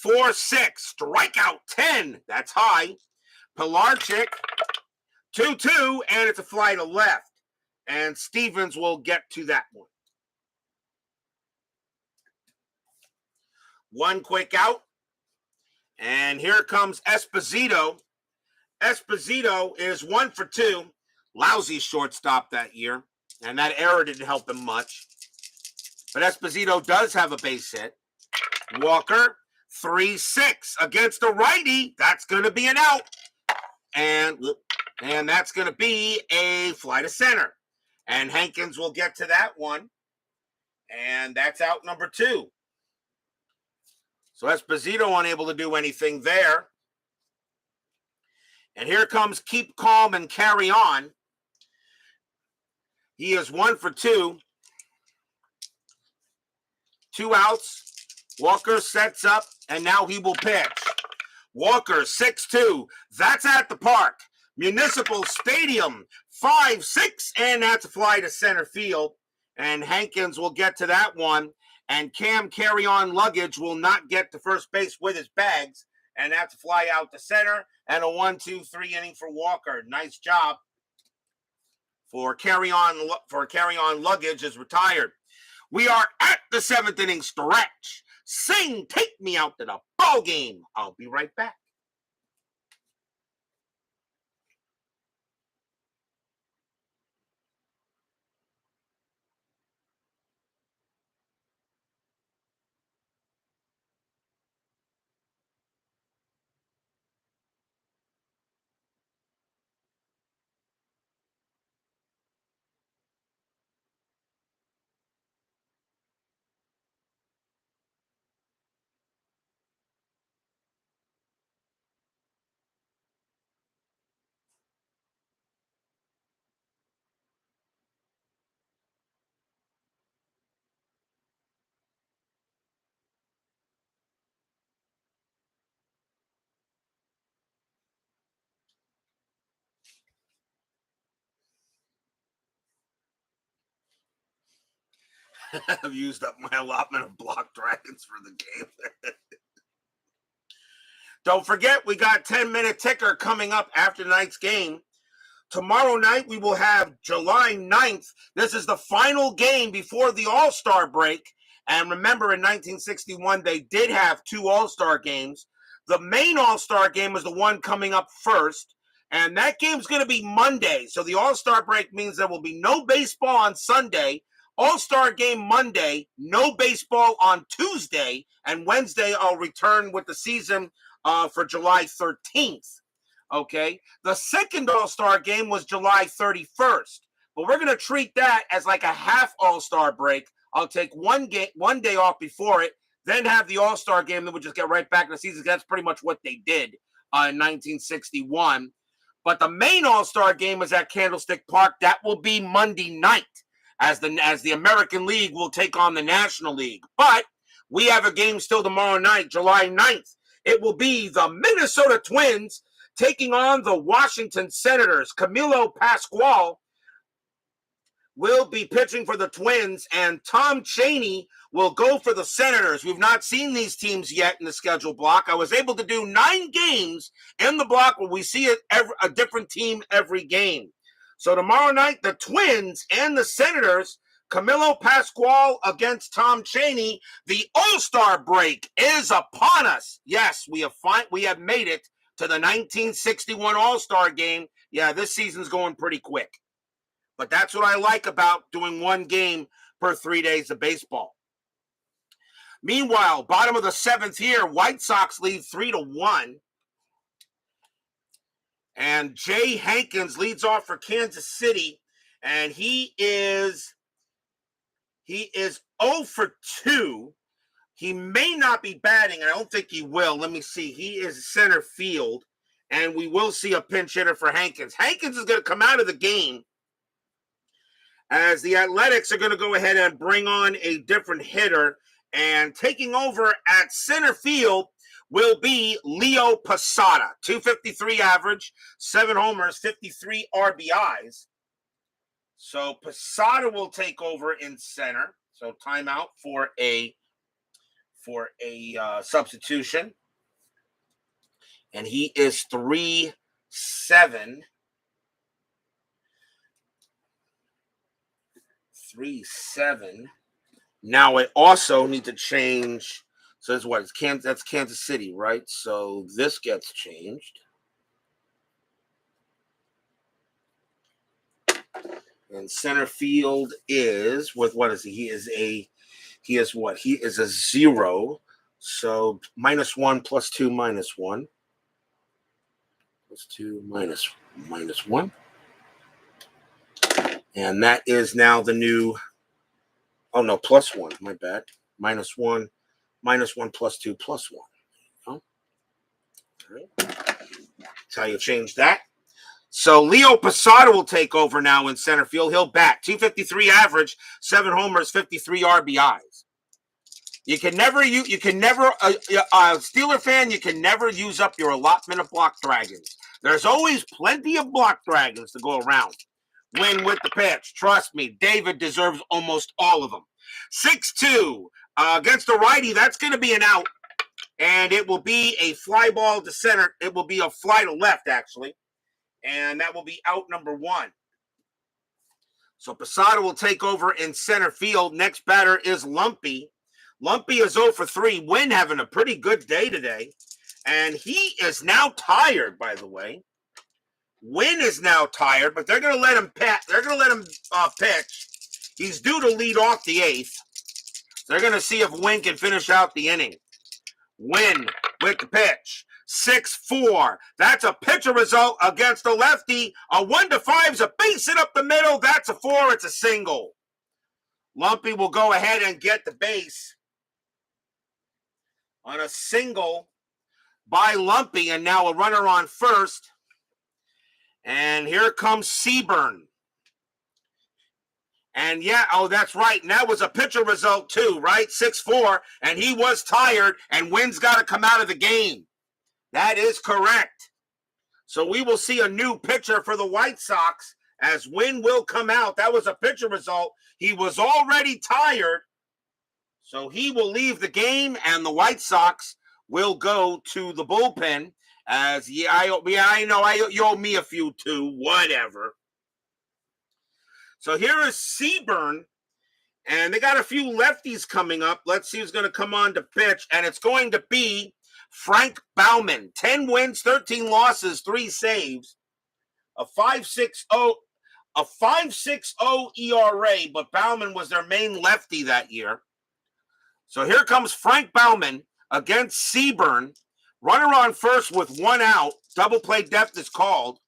[SPEAKER 1] 4-6. Strikeout 10. That's high. Pilarczyk, 2-2, and it's a fly to left. And Stevens will get to that one. 1 quick out. And here comes Esposito. Esposito is 1 for 2. Lousy shortstop that year. And that error didn't help him much. But Esposito does have a base hit. Walker, 3-6 against the righty. That's going to be an out. And that's going to be a fly to center. And Hankins will get to that one. And that's out number 2. So Esposito unable to do anything there. And here comes Keep Calm and Carry On. He is 1 for 2. 2 outs. Walker sets up, and now he will pitch. Walker, 6-2. That's at the park. Municipal Stadium, 5-6, and that's a fly to center field. And Hankins will get to that one. And Cam Carry On Luggage will not get to first base with his bags. And that's a fly out to center. And a 1-2-3 inning for Walker. Nice job. For Carry On Luggage is retired. We are at the 7th inning stretch. Sing, take me out to the ball game. I'll be right back. I've used up my allotment of block dragons for the game. Don't forget, we got 10-minute ticker coming up after tonight's game. Tomorrow night, we will have July 9th. This is the final game before the All-Star break. And remember, in 1961, they did have 2 All-Star games. The main All-Star game is the one coming up first. And that game's going to be Monday. So the All-Star break means there will be no baseball on Sunday. All-Star game Monday, no baseball on Tuesday, and Wednesday I'll return with the season for July 13th. Okay, the second All-Star game was July 31st, but we're going to treat that as like a half All-Star break. I'll take one day off before it, then have the All-Star game, then we'll just get right back to the season. That's pretty much what they did in 1961. But the main All-Star game is at Candlestick Park. That will be Monday night, as the American League will take on the National League. But we have a game still tomorrow night, July 9th. It will be the Minnesota Twins taking on the Washington Senators. Camilo Pascual will be pitching for the Twins, and Tom Chaney will go for the Senators. We've not seen these teams yet in the schedule block. I was able to do 9 games in the block where we see a different team every game. So tomorrow night, the Twins and the Senators, Camilo Pascual against Tom Chaney. The All-Star break is upon us. Yes, we have made it to the 1961 All-Star game. Yeah, this season's going pretty quick. But that's what I like about doing 1 game per 3 days of baseball. Meanwhile, bottom of the 7th here, White Sox lead 3-1. And Jay Hankins leads off for Kansas City. And he is 0 for 2. He may not be batting, and I don't think he will. Let me see. He is center field, and we will see a pinch hitter for Hankins. Hankins is going to come out of the game as the Athletics are going to go ahead and bring on a different hitter, and taking over at center field will be Leo Posada. 253 average, 7 homers, 53 RBIs. So Posada will take over in center. So timeout for a substitution. And he is 3-7. Now I also need to change. So that's what? That's Kansas City, right? So this gets changed. And center field is with what is he? He is what? He is a 0. So -1 + 2 -1. +2 -1. And that is now the new. Oh no, +1. My bad. -1 -1 + 2 + 1. All right. That's how you change that. So Leo Posada will take over now in center field. He'll bat 253 average, 7 homers, 53 RBIs. You can never Steeler fan, you can never use up your allotment of block dragons. There's always plenty of block dragons to go around. Wynn with the pitch. Trust me, David deserves almost all of them. 6-2 against the righty. That's going to be an out, and it will be a fly ball to center. It will be a fly to left, actually, and that will be out number 1. So Posada will take over in center field. Next batter is Lumpy. Lumpy is 0 for 3. Wynn having a pretty good day today, and he is now tired, by the way. Wynn is now tired, but they're going to let him pitch. He's due to lead off the 8th. They're going to see if Wynn can finish out the inning. Wynn with the pitch. 6-4. That's a pitcher result against the lefty. A 1-5 is a base hit up the middle. That's a 4. It's a single. Lumpy will go ahead and get the base on a single by Lumpy, and now a runner on first. And here comes Seaburn. And yeah, oh, that's right. And that was a pitcher result too, right? 6-4. And he was tired, and Wynn's got to come out of the game. That is correct. So we will see a new pitcher for the White Sox as Wynn will come out. That was a pitcher result. He was already tired. So he will leave the game, and the White Sox will go to the bullpen. As I know you owe me a few too, whatever. So here is Seaburn, and they got a few lefties coming up. Let's see who's going to come on to pitch, and it's going to be Frank Baumann. 10 wins, 13 losses, 3 saves, a 5.60 ERA, but Baumann was their main lefty that year. So here comes Frank Baumann against Seaburn. Runner on first with 1 out. Double play depth is called.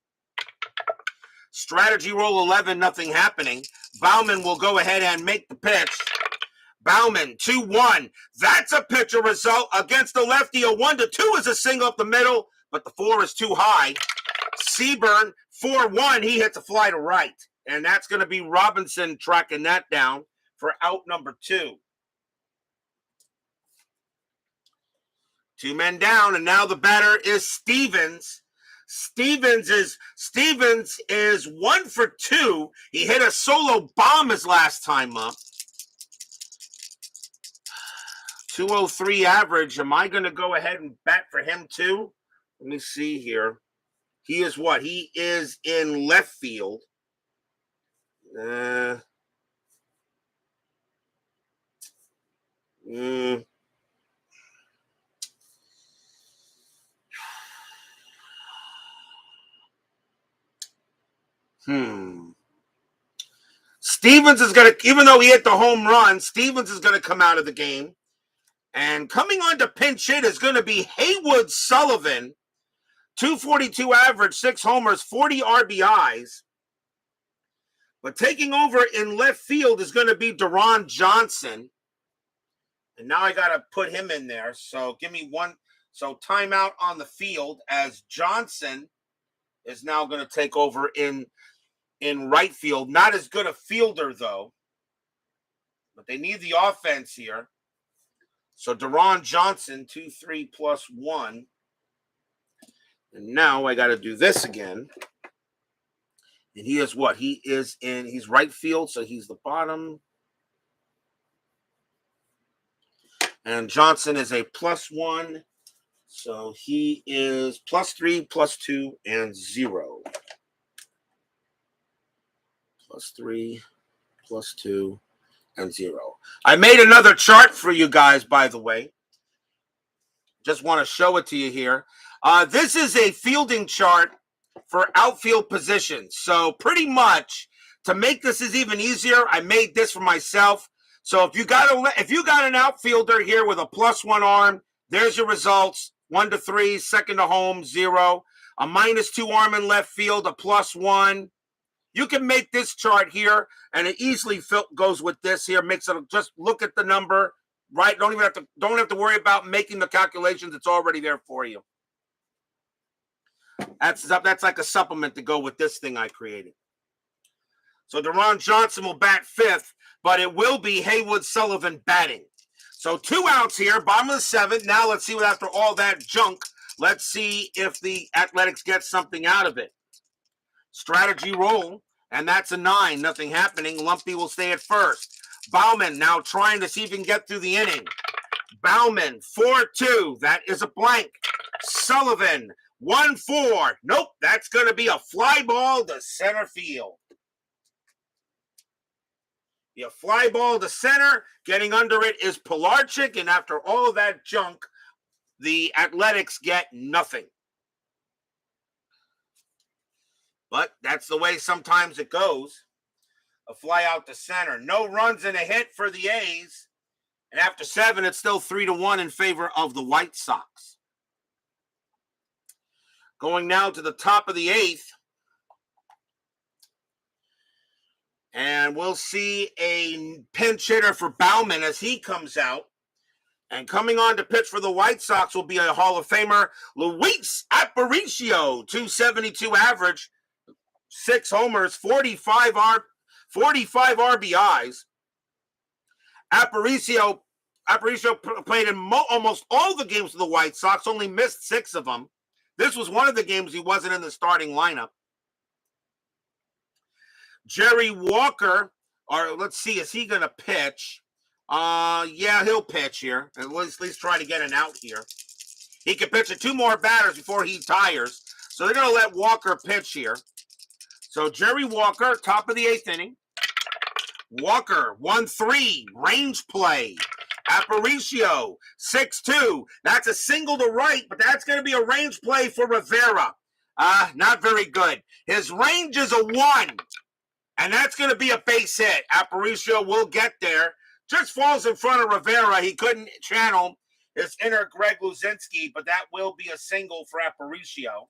[SPEAKER 1] Strategy roll 11, nothing happening. Baumann will go ahead and make the pitch. Baumann, 2-1. That's a pitcher result against the lefty. A 1-2 is a single up the middle, but the 4 is too high. Seaburn, 4-1. He hits a fly to right. And that's going to be Robinson tracking that down for out number 2. 2 men down, and now the batter is Stevens. Stevens is 1 for 2. He hit a solo bomb his last time up. 203 average. Am I going to go ahead and bat for him too? Let me see here. He is what? He is in left field. Hmm. Stevens is going to, even though he hit the home run, Stevens is going to come out of the game. And coming on to pinch hit is going to be Haywood Sullivan. 242 average, 6 homers, 40 RBIs. But taking over in left field is going to be Deron Johnson. And now I got to put him in there. So give me one. So timeout on the field as Johnson is now going to take over in right field. Not as good a fielder, though. But they need the offense here. So Deron Johnson, 2-3 plus 1. And now I got to do this again. And he is what? He's right field, so he's the bottom. And Johnson is a +1. So he is +3, +2, and 0. +3, +2, and 0. I made another chart for you guys, by the way. Just want to show it to you here. This is a fielding chart for outfield positions. So pretty much, to make this is even easier, I made this for myself. So if you got an outfielder here with a +1 arm, there's your results. 1 to 3, second to home, 0. A -2 arm in left field, a +1. You can make this chart here, and it easily goes with this here. Makes it just look at the number, right? Don't have to worry about making the calculations. It's already there for you. That's like a supplement to go with this thing I created. So Deron Johnson will bat 5th, but it will be Haywood Sullivan batting. So 2 outs here, bottom of the 7th. Now let's see what, after all that junk, let's see if the Athletics get something out of it. Strategy roll, and that's a 9. Nothing happening. Lumpy will stay at first. Bauman now trying to see if he can get through the inning. Bauman, 4-2. That is a blank. Sullivan, 1-4. Nope, that's going to be a fly ball to center field. A fly ball to center. Getting under it is Pilarczyk, and after all of that junk, the Athletics get nothing. But that's the way sometimes it goes. A fly out to center. No runs and a hit for the A's. And after 7, it's still 3-1 in favor of the White Sox. Going now to the top of the 8th. And we'll see a pinch hitter for Bauman as he comes out. And coming on to pitch for the White Sox will be a Hall of Famer, Luis Aparicio, 272 average, 6 homers, 45 RBIs. Aparicio played in almost all the games of the White Sox, only missed 6 of them. This was one of the games he wasn't in the starting lineup. Jerry Walker, or let's see, is he going to pitch? Yeah, he'll pitch here. At least try to get an out here. He can pitch to 2 more batters before he tires. So they're going to let Walker pitch here. So Jerry Walker, top of the 8th inning. Walker, 1-3, range play. Aparicio, 6-2. That's a single to right, but that's going to be a range play for Rivera. Not very good. His range is a 1. And that's going to be a base hit. Aparicio will get there. Just falls in front of Rivera. He couldn't channel his inner Greg Luzinski, but that will be a single for Aparicio.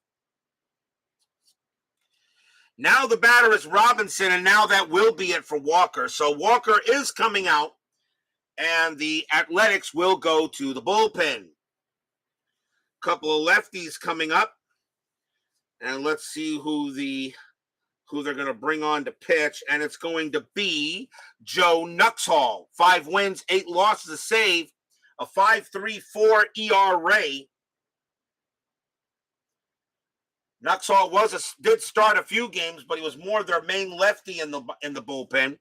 [SPEAKER 1] Now the batter is Robinson, and now that will be it for Walker. So Walker is coming out, and the Athletics will go to the bullpen. Couple of lefties coming up. And let's see who they're going to bring on to pitch, and it's going to be Joe Nuxhall. 5 wins, 8 losses, a save, a 5.34 ERA. Nuxhall did start a few games, but he was more their main lefty in the bullpen.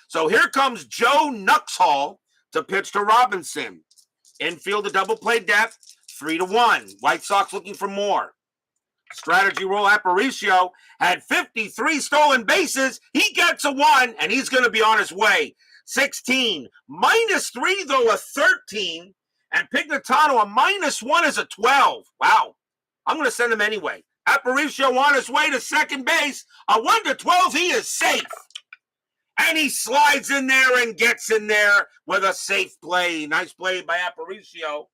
[SPEAKER 1] So here comes Joe Nuxhall to pitch to Robinson. Infield a double play depth, 3-1. White Sox looking for more. Strategy roll. Aparicio had 53 stolen bases. He gets a 1, and he's going to be on his way. 16. -3, though, a 13. And Pignatano, a -1 is a 12. Wow. I'm going to send him anyway. Aparicio on his way to second base. A 1-12, he is safe. And he slides in there and gets in there with a safe play. Nice play by Aparicio.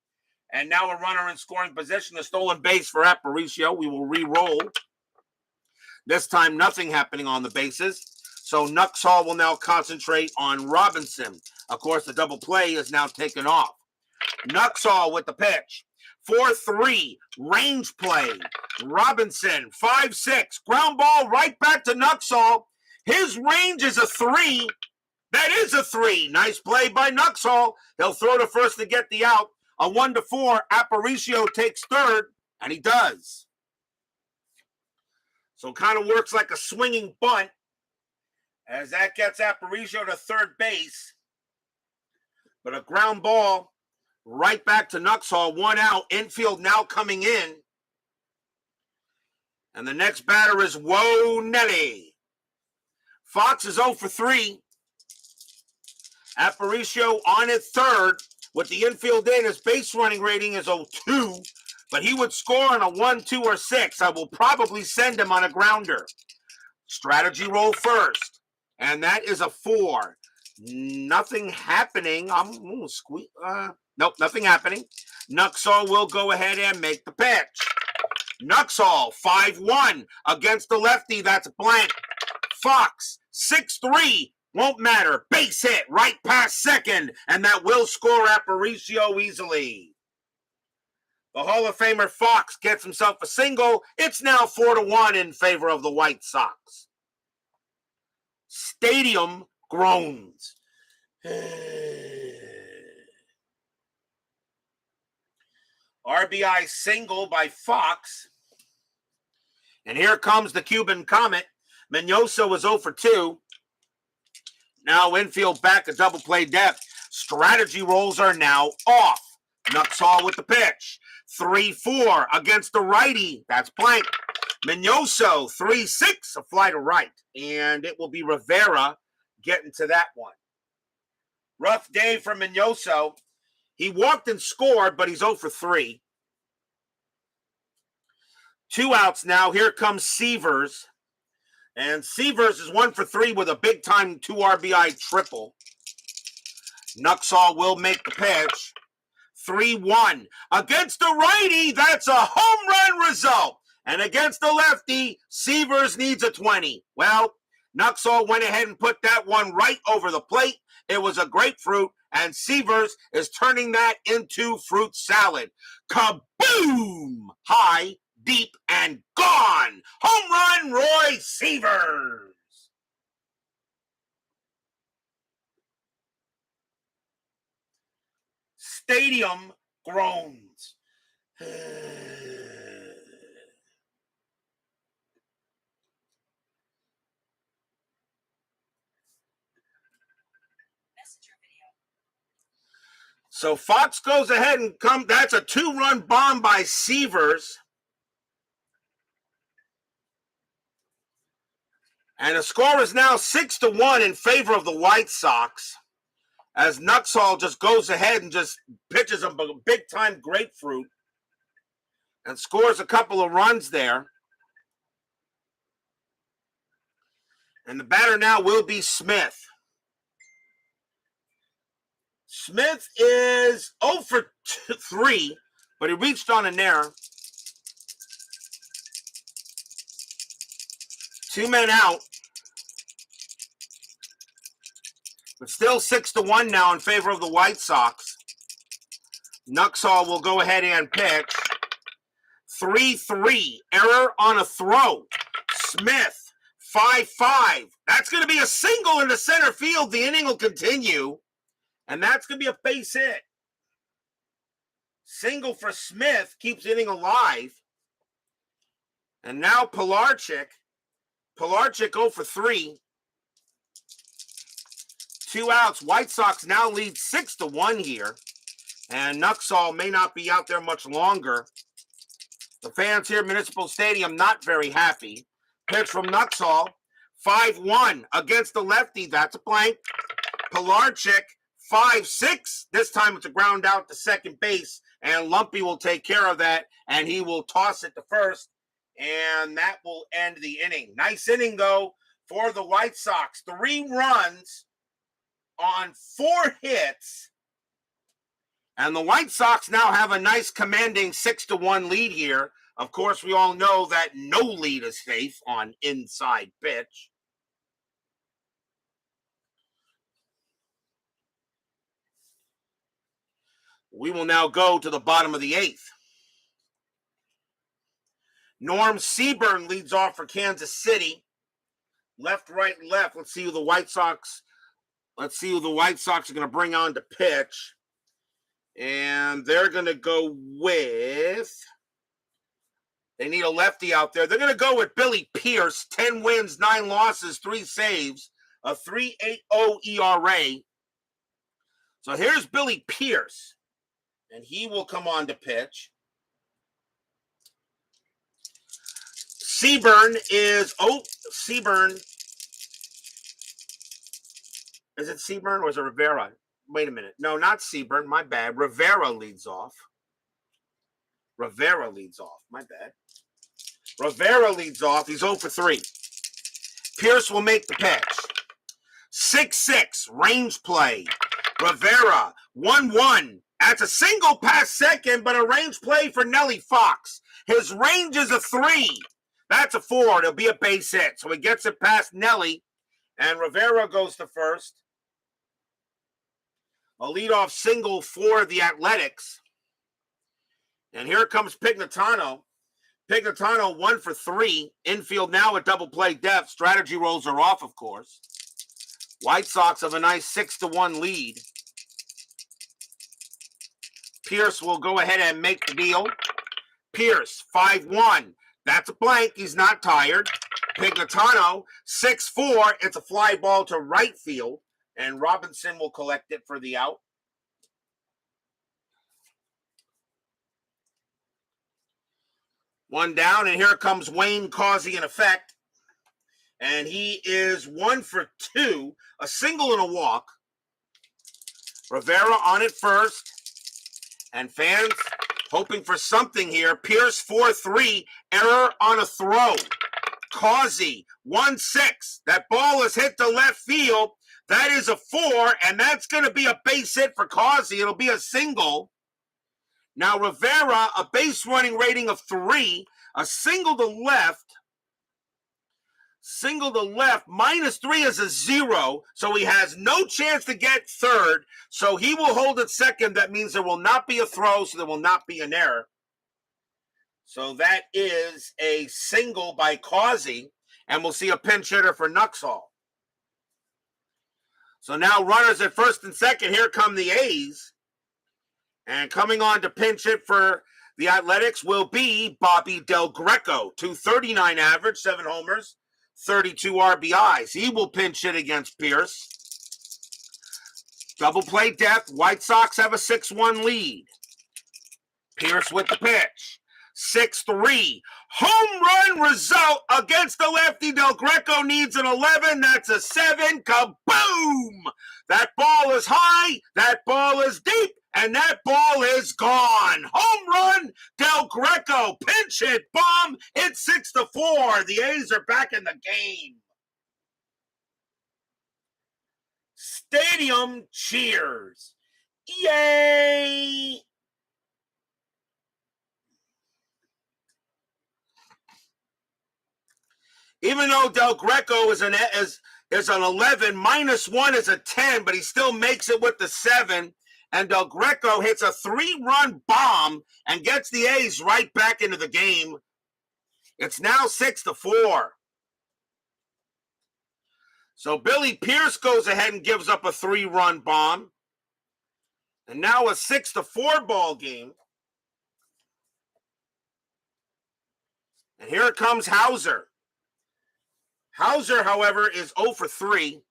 [SPEAKER 1] And now a runner in scoring position, a stolen base for Aparicio. We will re-roll. This time, nothing happening on the bases. So Nuxhall will now concentrate on Robinson. Of course, the double play is now taken off. Nuxhall with the pitch. 4-3, range play. Robinson, 5-6, ground ball right back to Nuxhall. His range is a 3. That is a 3. Nice play by Nuxhall. He'll throw to first to get the out. A 1-4, Aparicio takes third, and he does. So it kind of works like a swinging bunt as that gets Aparicio to third base. But a ground ball right back to Nuxhall, 1 out. Infield now coming in. And the next batter is Nelly. Fox is 0 for 3. Aparicio on at third. With the infield in, his base running rating is 0-2, but he would score on a 1, 2, or 6. I will probably send him on a grounder. Strategy roll first, and that is a 4. Nothing happening. Nope, nothing happening. Nuxhall will go ahead and make the pitch. Nuxhall, 5-1 against the lefty. That's blank. Fox, 6-3. Won't matter. Base hit right past second, and that will score Aparicio easily. The Hall of Famer Fox gets himself a single. It's now 4-1 in favor of the White Sox. Stadium groans. RBI single by Fox. And here comes the Cuban Comet. Minoso was 0 for 2. Now infield back a double play depth. Strategy rolls are now off. Nuxhall with the pitch. 3-4 against the righty. That's blank. Minoso, 3-6, a fly to right. And it will be Rivera getting to that one. Rough day for Minoso. He walked and scored, but he's 0 for 3. 2 outs now. Here comes Severs. And Severs is 1 for 3 with a big-time 2 RBI triple. Nuxhall will make the pitch. 3-1. Against the righty, that's a home run result. And against the lefty, Severs needs a 20. Well, Nuxhall went ahead and put that one right over the plate. It was a grapefruit, and Severs is turning that into fruit salad. Kaboom! High, deep, and gone. Home run, Roy Severs. Stadium groans. So Fox goes ahead and that's a 2-run bomb by Severs. And the score is now 6-1 in favor of the White Sox, as Nuxhall just goes ahead and just pitches a big-time grapefruit and scores a couple of runs there. And the batter now will be Smith. Smith is 0 for 3, but he reached on an error. 2 men out. But still 6-1 now in favor of the White Sox. Nuxhall will go ahead and pitch. 3-3. Error on a throw. Smith, 5-5. That's going to be a single into center field. The inning will continue. And that's going to be a base hit. Single for Smith keeps the inning alive. And now Pilarczyk 0 for 3. 2 outs. White Sox now lead 6-1 here. And Nuxall may not be out there much longer. The fans here at Municipal Stadium not very happy. Pitch from Nuxall. 5-1 against the lefty. That's a blank. Pilarczyk 5-6. This time it's a ground out to second base. And Lumpy will take care of that. And he will toss it to first. And that will end the inning. Nice inning, though, for the White Sox. 3 runs on 4 hits. And the White Sox now have a nice commanding 6-1 lead here. Of course, we all know that no lead is safe on inside pitch. We will now go to the bottom of the 8th. Norm Seaburn leads off for Kansas City. Left, right, left. Let's see who the White Sox are going to bring on to pitch. And they're going to go with, they need a lefty out there. They're going to go with Billy Pierce, 10 wins, 9 losses, 3 saves, a 3.80 ERA. So here's Billy Pierce, and he will come on to pitch. Seaburn is, Seaburn. Is it Seaburn or is it Rivera? Wait a minute. No, not Seaburn. My bad. Rivera leads off. My bad. Rivera leads off. He's 0 for 3. Pierce will make the pitch. 6-6. Range play. Rivera. 1-1. That's a single past second, but a range play for Nelly Fox. His range is a 3. That's a 4. It'll be a base hit. So he gets it past Nelly. And Rivera goes to first. A leadoff single for the Athletics. And here comes Pignatano. Pignatano 1 for 3. Infield now at double play depth. Strategy rolls are off, of course. White Sox have a nice 6-1 lead. Pierce will go ahead and make the deal. Pierce 5-1. That's a blank. He's not tired. Pignatano 6-4. It's a fly ball to right field. And Robinson will collect it for the out. One down, and here comes Wayne Causey in effect. And he is 1 for 2, a single and a walk. Rivera on it first. And fans hoping for something here. Pierce 4-3, error on a throw. Causey 1-6. That ball is hit to left field. That is a 4, and that's going to be a base hit for Causey. It'll be a single. Now Rivera, a base running rating of 3, a single to left. -3 is a 0, so he has no chance to get third. So he will hold at second. That means there will not be a throw, so there will not be an error. So that is a single by Causey, and we'll see a pinch hitter for Nuxall. So now runners at first and second. Here come the A's. And coming on to pinch hit for the Athletics will be Bobby Del Greco. .239 average, 7 homers, 32 RBIs. He will pinch hit against Pierce. Double play depth. White Sox have a 6-1 lead. Pierce with the pitch. 6-3. Home run result against the lefty. Del Greco needs an 11. That's a 7. Kaboom! That ball is high. That ball is deep. And that ball is gone. Home run, Del Greco. Pinch hit, bomb. It's 6-4. The A's are back in the game. Stadium cheers. Yay! Even though Del Greco is an 11, -1 is a 10, but he still makes it with the 7. And Del Greco hits a 3-run bomb and gets the A's right back into the game. It's now 6-4. So Billy Pierce goes ahead and gives up a 3-run bomb. And now a 6-4 ball game. And here comes Hauser. Hauser, however, is 0 for 3.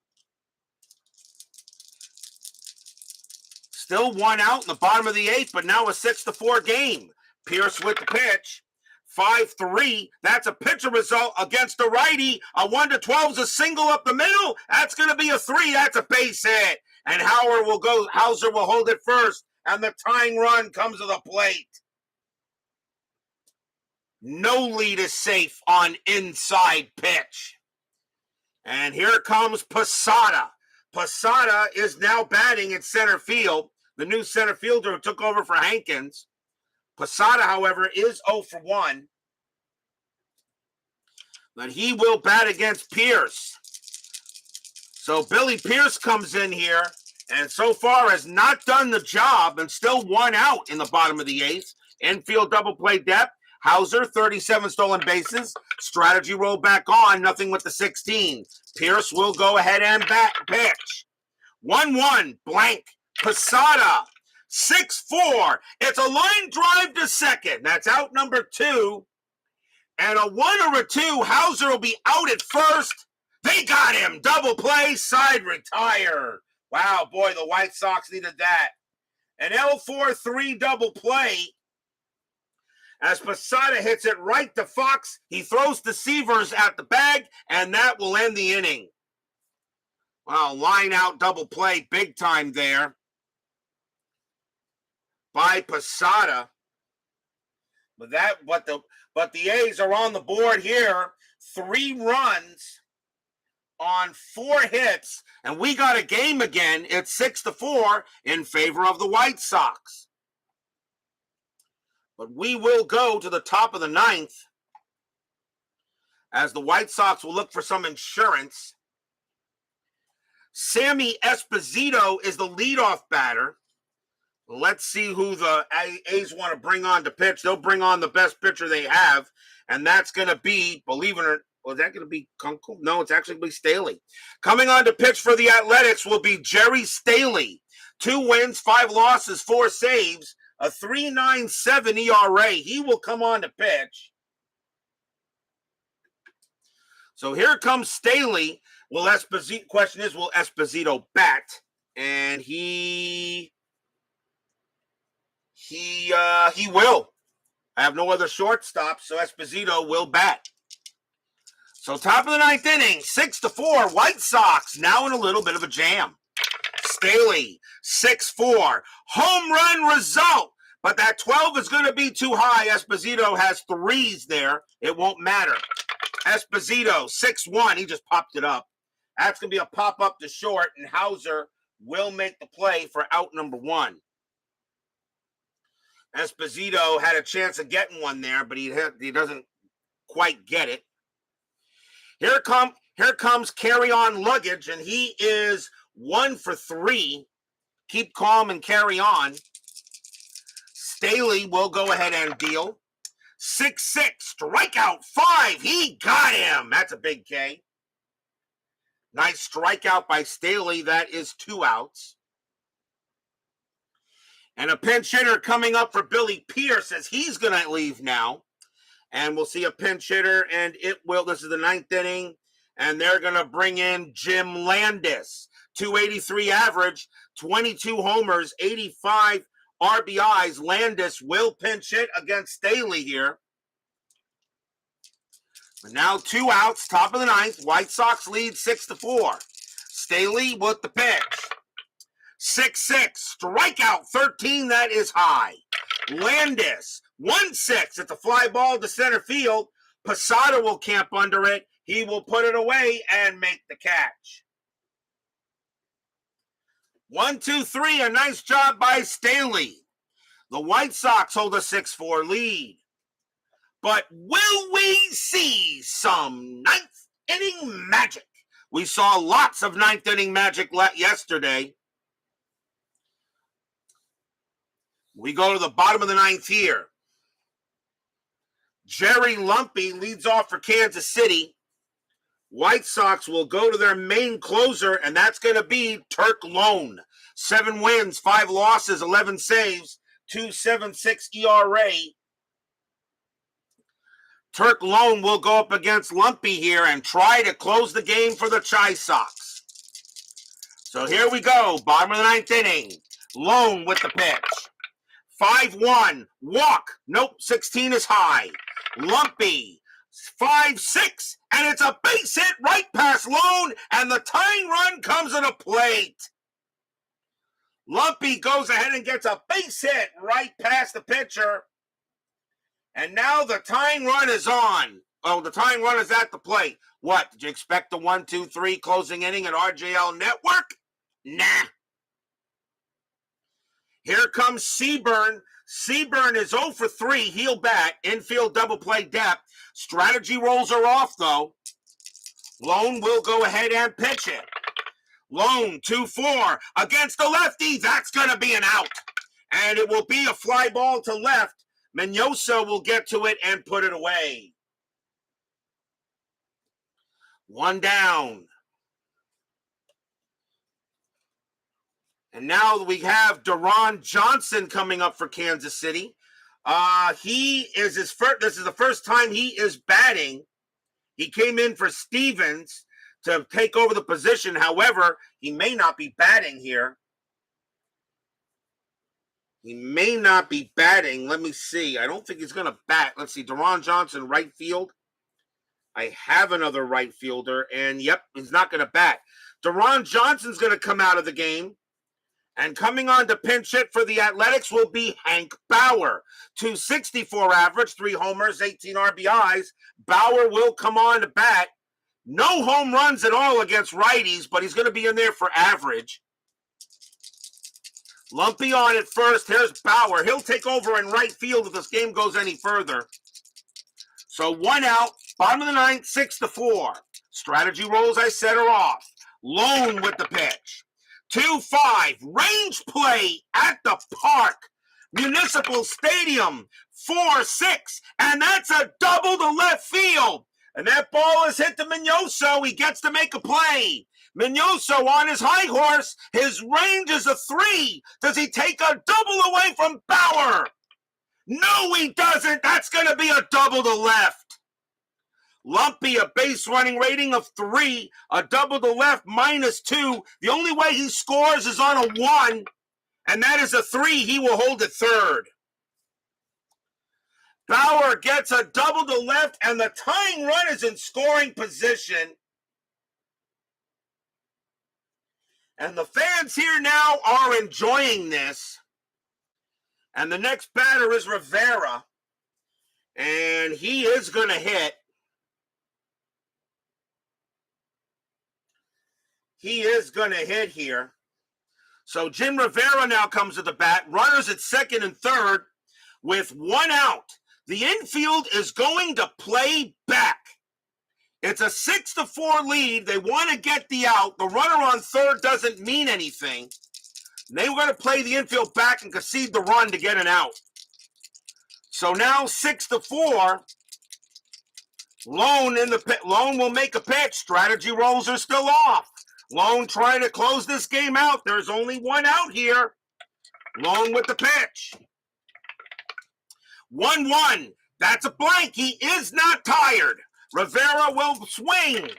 [SPEAKER 1] Still 1 out in the bottom of the 8th, but now a 6-4 game. Pierce with the pitch. 5-3. That's a pitcher result against the righty. A 1-12 is a single up the middle. That's going to be a 3. That's a base hit. And Hauser will hold it first. And the tying run comes to the plate. No lead is safe on inside pitch. And here comes Posada. Posada is now batting in center field. The new center fielder who took over for Hankins. Posada, however, is 0 for 1. But he will bat against Pierce. So Billy Pierce comes in here and so far has not done the job and still 1 out in the bottom of the 8th. Infield double play depth. Hauser, 37 stolen bases. Strategy roll back on, nothing with the 16. Pierce will go ahead and bat pitch. 1-1, blank. Posada, 6-4. It's a line drive to second. That's out number 2. And a 1 or a 2, Hauser will be out at first. They got him. Double play, side retire. Wow, boy, the White Sox needed that. An L4-3 double play. As Posada hits it right to Fox, he throws the Seavers at the bag, and that will end the inning. Wow, line out double play, big time there by Posada. But the A's are on the board here. 3 runs on 4 hits, and we got a game again. It's 6-4 in favor of the White Sox. But we will go to the top of the 9th as the White Sox will look for some insurance. Sammy Esposito is the leadoff batter. Let's see who the A's want to bring on to pitch. They'll bring on the best pitcher they have, and that's going to be, believe it or not, is that going to be Kunkel? No, it's actually going to be Staley. Coming on to pitch for the Athletics will be Jerry Staley. 2 wins, 5 losses, 4 saves. A 3.97 ERA. He will come on to pitch. So here comes Staley. Question is, will Esposito bat? And he will. I have no other shortstop, so Esposito will bat. So top of the 9th inning, 6-4, White Sox now in a little bit of a jam. Staley, 6-4. Home run result. But that 12 is going to be too high. Esposito has 3s there. It won't matter. Esposito, 6-1. He just popped it up. That's going to be a pop-up to short, and Hauser will make the play for out number 1. Esposito had a chance of getting one there, but he doesn't quite get it. Here comes Carry On Luggage, and he is 1 for 3. Keep calm and carry on. Staley will go ahead and deal. 6-6, strikeout 5. He got him. That's a big K. Nice strikeout by Staley. That is 2 outs. And a pinch hitter coming up for Billy Pierce as he's going to leave now. And we'll see a pinch hitter, and this is the 9th inning, and they're going to bring in Jim Landis. 283 average, 22 homers, 85 RBIs. Landis will pinch hit against Staley here. But now 2 outs, top of the 9th. White Sox lead 6-4. Staley with the pitch. 6-6, strikeout 13, that is high. Landis, 1-6, it's a fly ball to center field. Posada will camp under it. He will put it away and make the catch. 1-2-3, a nice job by Staley. The White Sox hold a 6-4 lead. But will we see some 9th inning magic? We saw lots of 9th inning magic yesterday. We go to the bottom of the 9th here. Jerry Lumpy leads off for Kansas City. White Sox will go to their main closer, and that's going to be Turk Lone. 7 wins, 5 losses, 11 saves, 2.76 ERA. Turk Lone will go up against Lumpy here and try to close the game for the Chi Sox. So here we go, bottom of the ninth inning. Lone with the pitch. 5-1, walk. Nope, 16 is high. Lumpy, 5-6, and it's a base hit right past Lone, and the tying run comes to the plate. Lumpy goes ahead and gets a base hit right past the pitcher. And now the tying run is on. Oh, the tying run is at the plate. What, did you expect the 1-2-3 closing inning at RJL Network? Nah. Here comes Seaburn. Seaburn is 0 for 3, heel bat, infield double play depth. Strategy rolls are off, though. Lone will go ahead and pitch it. Lone, 2-4, against the lefty. That's going to be an out. And it will be a fly ball to left. Minoso will get to it and put it away. One down. And now we have Deron Johnson coming up for Kansas City. He is his first. This is the first time he is batting. He came in for Stevens to take over the position. However, he may not be batting here. He may not be batting. Let me see. I don't think he's going to bat. Let's see. Deron Johnson, right field. I have another right fielder, and yep, he's not going to bat. Deron Johnson's going to come out of the game. And coming on to pinch hit for the Athletics will be Hank Bauer. 264 average, 3 homers, 18 RBIs. Bauer will come on to bat. No home runs at all against righties, but he's going to be in there for average. Lumpy on at first. Here's Bauer. He'll take over in right field if this game goes any further. So 1 out, bottom of the ninth, 6-4. Strategy rolls, I said, are off. Lone with the pitch. 2-5, range play at the park. Municipal Stadium, 4-6, and that's a double to left field. And that ball is hit to Minoso. He gets to make a play. Minoso on his high horse. His range is a 3. Does he take a double away from Bauer? No, he doesn't. That's going to be a double to left. Lumpy, a base running rating of 3, a double to left -2. The only way he scores is on a 1, and that is a 3. He will hold at third. Bauer gets a double to left, and the tying run is in scoring position. And the fans here now are enjoying this. And the next batter is Rivera. And he is going to hit. He is going to hit here. So Jim Rivera now comes to the bat. Runners at second and third with 1 out. The infield is going to play back. It's a 6-4 lead. They want to get the out. The runner on third doesn't mean anything. They were going to play the infield back and concede the run to get an out. So now 6-4. Lone will make a pitch. Strategy rolls are still off. Lone trying to close this game out. There's only 1 out here. Lone with the pitch. 1-1. That's a blank. He is not tired. Rivera will swing.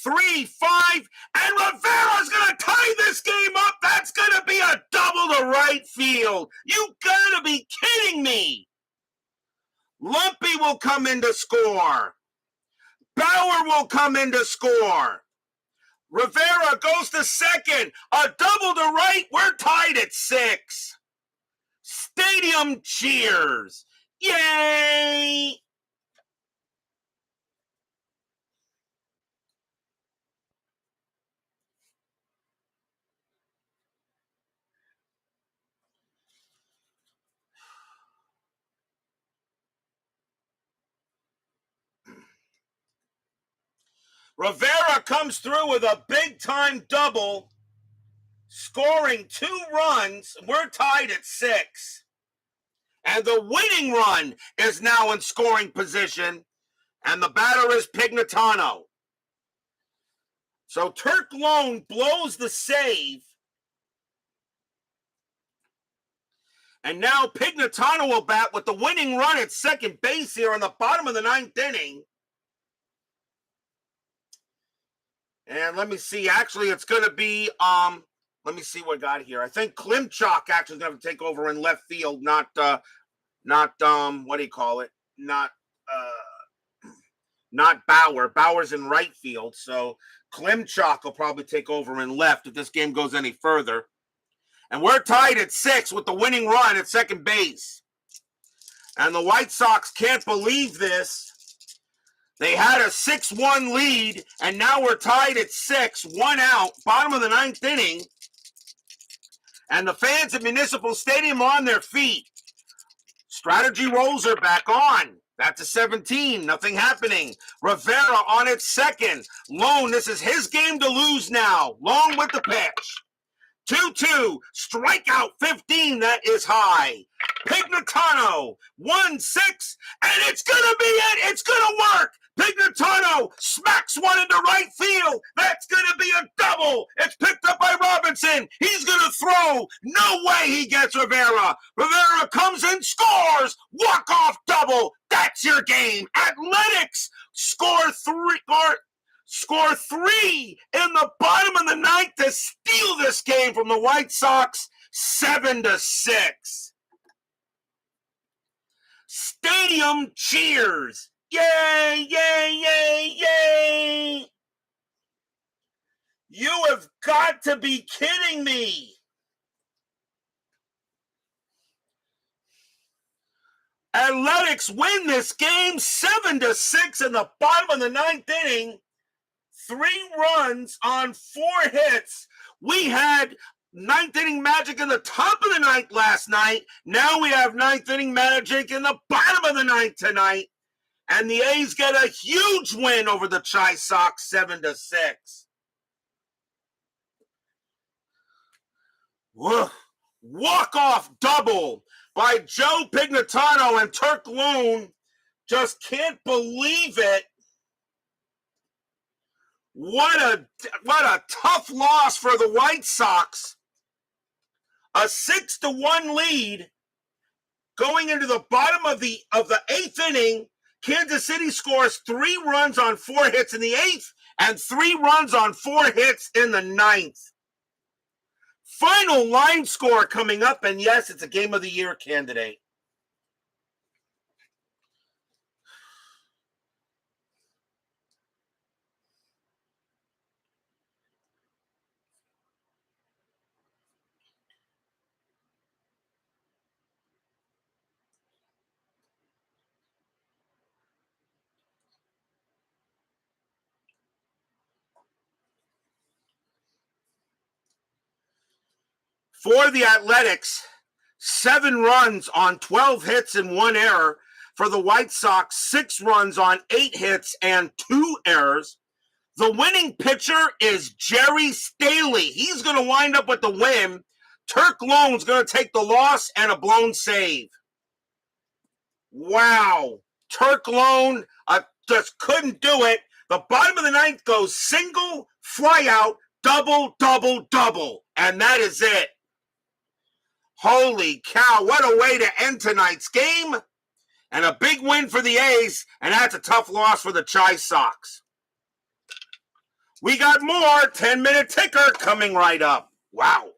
[SPEAKER 1] 3-5. And Rivera's going to tie this game up. That's going to be a double to right field. You got to be kidding me. Lumpy will come in to score. Bauer will come in to score. Rivera goes to second. A double to right. We're tied at 6. Stadium cheers. Yay! Rivera comes through with a big-time double, scoring 2 runs. We're tied at 6. And the winning run is now in scoring position, and the batter is Pignatano. So Turk Lone blows the save, And now Pignatano will bat with the winning run at second base here in the bottom of the ninth inning. And let me see. Actually, it's going to be, let me see what I got here. I think Klimchuk actually is going to take over in left field, not what do you call it? Not Bauer. Bauer's in right field. So Klimchuk will probably take over in left if this game goes any further. And we're tied at 6 with the winning run at second base. And the White Sox can't believe this. They had a 6-1 lead, and now we're tied at 6, 1 out, bottom of the ninth inning. And the fans at Municipal Stadium are on their feet. Strategy rolls are back on. That's a 17, nothing happening. Rivera on its second. Lone, this is his game to lose now. Lone with the pitch. 2-2, strikeout 15, that is high. Pignatano, 1-6, and it's going to be it. It's going to work. Pignatano smacks one into right field. That's going to be a double. It's picked up by Robinson. He's going to throw. No way he gets Rivera. Rivera comes and scores. Walk-off double. That's your game. Athletics score three in the bottom of the ninth to steal this game from the White Sox, 7-6. Stadium cheers. Yay, yay, yay, yay. You have got to be kidding me. Athletics win this game 7-6 in the bottom of the ninth inning. 3 runs on 4 hits. We had ninth inning magic in the top of the ninth last night. Now we have ninth inning magic in the bottom of the ninth tonight. And the A's get a huge win over the Chi Sox, 7-6. Walk-off double by Joe Pignatano and Turk Lone. Just can't believe it. What a tough loss for the White Sox. A 6-1 lead going into the bottom of the 8th inning. Kansas City scores 3 runs on 4 hits in the 8th and 3 runs on 4 hits in the 9th. Final line score coming up, and yes, it's a Game of the Year candidate. For the Athletics, 7 runs on 12 hits and 1 error. For the White Sox, 6 runs on 8 hits and 2 errors. The winning pitcher is Jerry Staley. He's going to wind up with the win. Turk Lone's going to take the loss and a blown save. Wow. Turk Lone just couldn't do it. The bottom of the ninth goes single, fly out, double, double, double. And that is it. Holy cow, what a way to end tonight's game. And a big win for the A's, and that's a tough loss for the Chi Sox. We got more 10-minute ticker coming right up. Wow.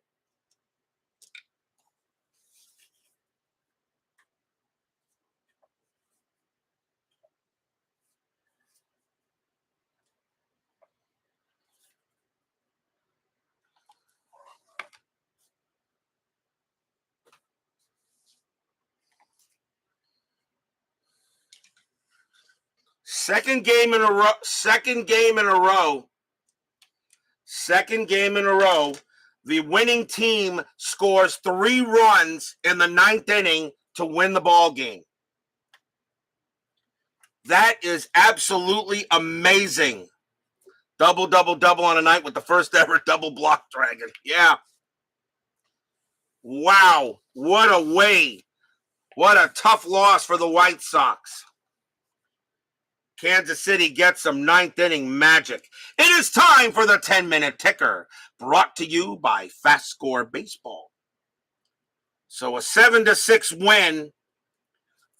[SPEAKER 1] Second game in a row. The winning team scores 3 runs in the 9th inning to win the ball game. That is absolutely amazing. Double, double, double on a night with the first ever double block dragon. Yeah. Wow. What a way. What a tough loss for the White Sox. Kansas City gets some 9th inning magic. It is time for the 10-minute ticker, brought to you by FastScore Baseball. So a 7-6 win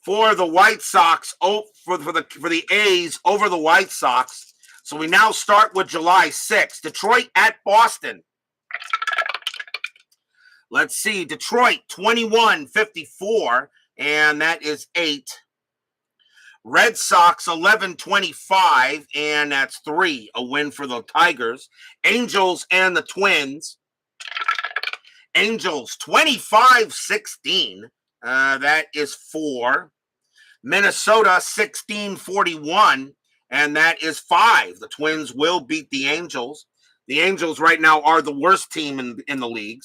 [SPEAKER 1] for the White Sox, for the A's over the White Sox. So we now start with July 6th. Detroit at Boston. Let's see. Detroit 21-54, and that is 8. Red Sox 11-25, and that's 3. A win for the Tigers. Angels and the Twins. Angels 25-16. That is 4. Minnesota 16-41, and that is 5. The Twins will beat the Angels. The Angels right now are the worst team in the league.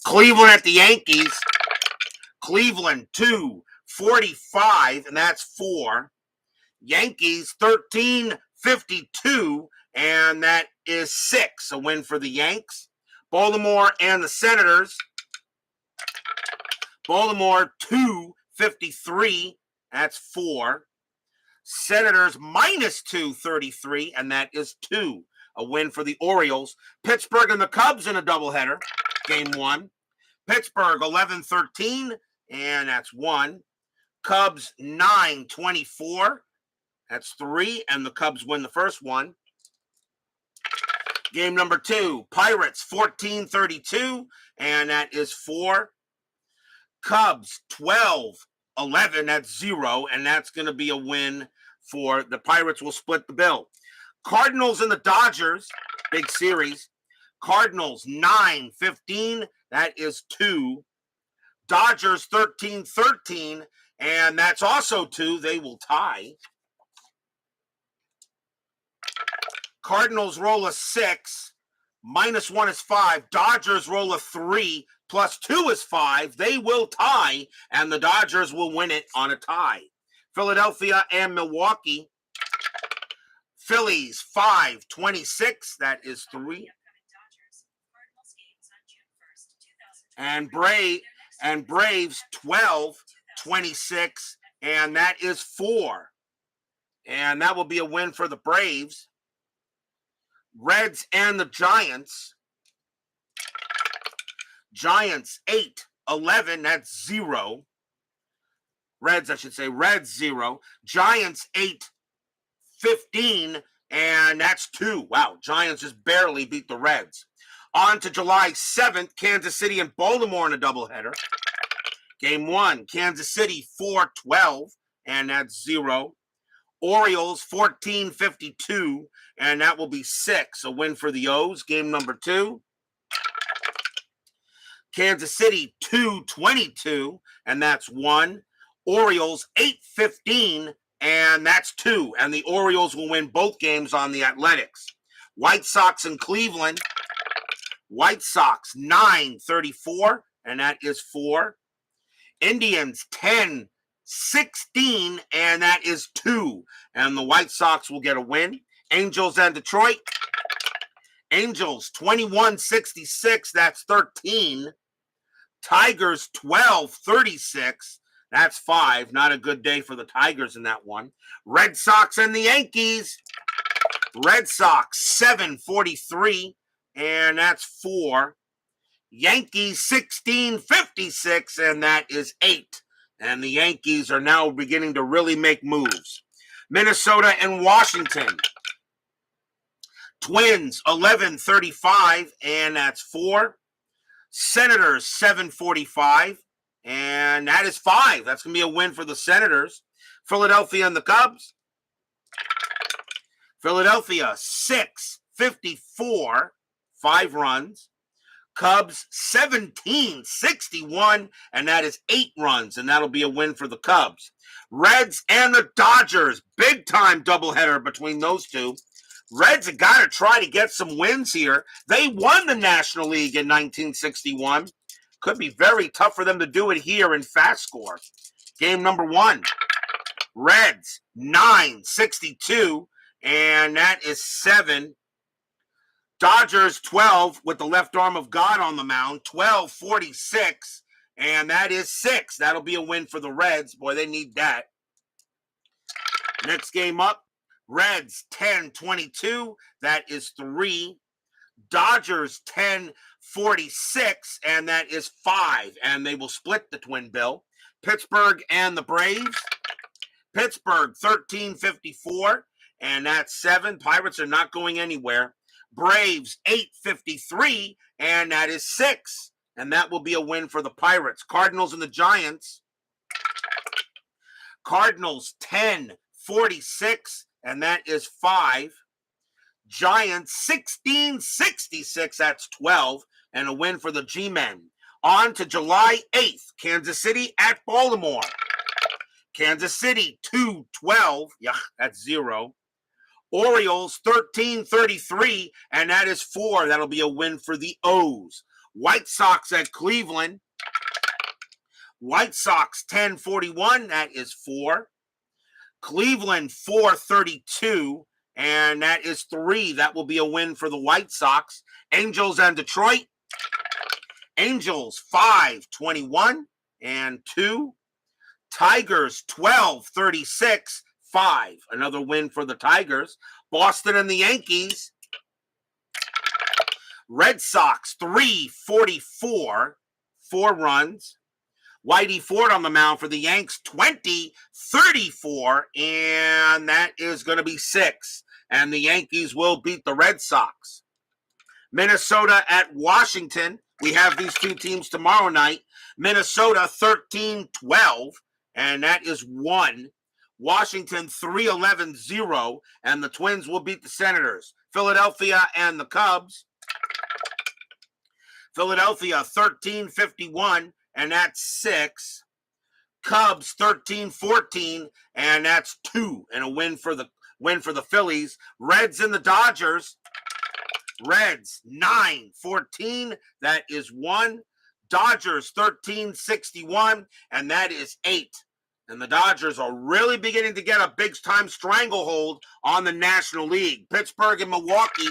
[SPEAKER 1] Cleveland at the Yankees. Cleveland 2-45, and that's 4. Yankees 13-52, and that is 6. A win for the Yanks. Baltimore and the Senators. Baltimore 2-53, that's 4. Senators minus 233, and that is 2. A win for the Orioles. Pittsburgh and the Cubs in a doubleheader, game 1. Pittsburgh 11-13, and that's 1. Cubs 9-24, that's 3, and the Cubs win the first one. Game number 2, Pirates 14-32, and that is 4. Cubs 12-11, that's 0, and that's going to be a win for the Pirates. Will split the bill. Cardinals and the Dodgers, big series. Cardinals 9-15, that is 2. Dodgers 13-13, and that's also 2. They will tie. Cardinals roll a 6, minus 1 is 5. Dodgers roll a 3, plus 2 is 5. They will tie, and the Dodgers will win it on a tie. Philadelphia and Milwaukee. Phillies 5-26, that is 3. And Braves 12-26, and that is 4. And that will be a win for the Braves. Reds and the Giants. Giants 8-11, that's 0. Reds, I should say. Reds 0. Giants 8-15, and that's 2. Wow, Giants just barely beat the Reds. On to July 7th, Kansas City and Baltimore in a doubleheader. Game 1, Kansas City 4-12, and that's 0. Orioles 14-52, and that will be 6. A win for the O's. Game number 2. Kansas City 2-22, and that's 1. Orioles 8-15, and that's 2. And the Orioles will win both games on the Athletics. White Sox and Cleveland. White Sox 9-34, and that is 4. Indians 10-16, and that is 2. And the White Sox will get a win. Angels and Detroit. Angels 21-66, that's 13. Tigers 12-36, that's 5. Not a good day for the Tigers in that one. Red Sox and the Yankees. Red Sox 7-43, and that's 4. Yankees 16-56, and that is 8. And the Yankees are now beginning to really make moves. Minnesota and Washington. Twins 11-35, and that's 4. Senators 7-45, and that is 5. That's going to be a win for the Senators. Philadelphia and the Cubs. Philadelphia 6-54, 5 runs. Cubs 17-61, and that is 8 runs, and that'll be a win for the Cubs. Reds and the Dodgers, big time doubleheader between those two. Reds have got to try to get some wins here. They won the National League in 1961. Could be very tough for them to do it here in FastScore. Game number 1. Reds 9-62, and that is 7. Dodgers 12 with the left arm of God on the mound, 12-46, and that is 6. That'll be a win for the Reds. Boy, they need that. Next game up, Reds 10-22, that is 3. Dodgers 10-46, and that is 5, and they will split the twin bill. Pittsburgh and the Braves. Pittsburgh 13-54, and that's 7. Pirates are not going anywhere. Braves 8-53, and that is 6, and that will be a win for the Pirates. Cardinals and the Giants. Cardinals 10-46, and that is 5. Giants 16-66, that's 12, and a win for the G-Men. On to July 8th, Kansas City at Baltimore. Kansas City 2-12, that's 0. Orioles 13-33, and that is 4. That'll be a win for the O's. White Sox at Cleveland. White Sox 10-41, that is 4. Cleveland 4-32, and that is 3. That will be a win for the White Sox. Angels and Detroit. Angels 5-21 and 2. Tigers 12-36, 5. Another win for the Tigers. Boston and the Yankees. Red Sox 3-44, 4 runs. Whitey Ford on the mound for the Yanks, 20-34, and that is going to be 6. And the Yankees will beat the Red Sox. Minnesota at Washington. We have these two teams tomorrow night. Minnesota 13-12, and that is 1. Washington 3-11-0, and the Twins will beat the Senators. Philadelphia and the Cubs. Philadelphia 13-51, and that's 6. Cubs 13-14, and that's 2, and a win for the Phillies. Reds and the Dodgers. Reds 9-14, that is 1. Dodgers 13-61, and that is 8. And the Dodgers are really beginning to get a big-time stranglehold on the National League. Pittsburgh and Milwaukee.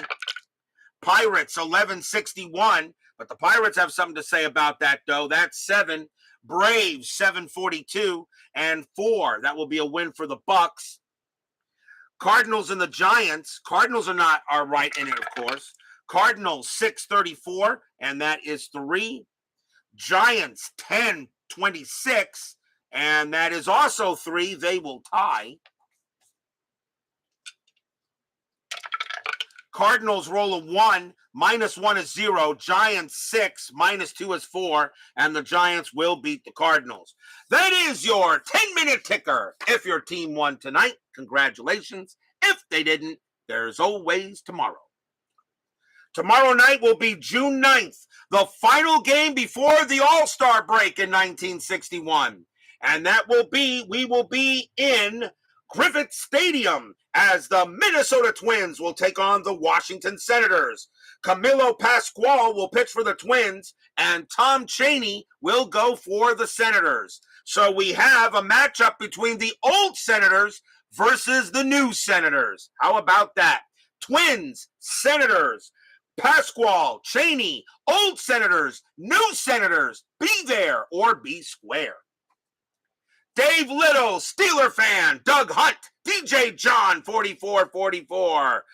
[SPEAKER 1] Pirates 11-61, but the Pirates have something to say about that, though. That's 7. Braves 7-42 and 4. That will be a win for the Bucks. Cardinals and the Giants. Cardinals are right in it, of course. Cardinals 6-34, and that is 3. Giants 10-26, and that is also 3. They will tie. Cardinals roll a 1, -1 is 0. Giants 6, -2 is 4, and the Giants will beat the Cardinals. That is your 10-minute ticker. If your team won tonight, congratulations. If they didn't, there's always tomorrow. Tomorrow night will be June 9th, the final game before the All-Star break in 1961. And we will be in Griffith Stadium as the Minnesota Twins will take on the Washington Senators. Camilo Pascual will pitch for the Twins, and Tom Chaney will go for the Senators. So we have a matchup between the old Senators versus the new Senators. How about that? Twins, Senators, Pascual, Chaney, old Senators, new Senators. Be there or be square. Dave Little, Steeler fan. Doug Hunt, DJ John, 4444.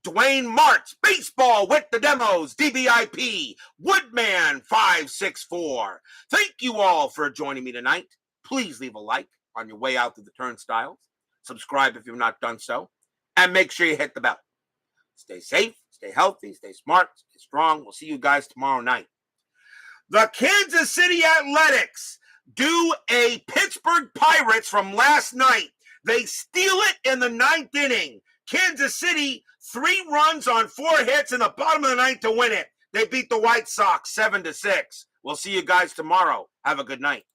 [SPEAKER 1] Dwayne Martz, baseball with the demos, DBIP, Woodman, 564. Thank you all for joining me tonight. Please leave a like on your way out through the turnstiles. Subscribe if you've not done so. And make sure you hit the bell. Stay safe, stay healthy, stay smart, stay strong. We'll see you guys tomorrow night. The Kansas City Athletics do a Pittsburgh Pirates from last night. They steal it in the 9th inning. Kansas City, 3 runs on 4 hits in the bottom of the 9th to win it. They beat the White Sox 7-6. We'll see you guys tomorrow. Have a good night.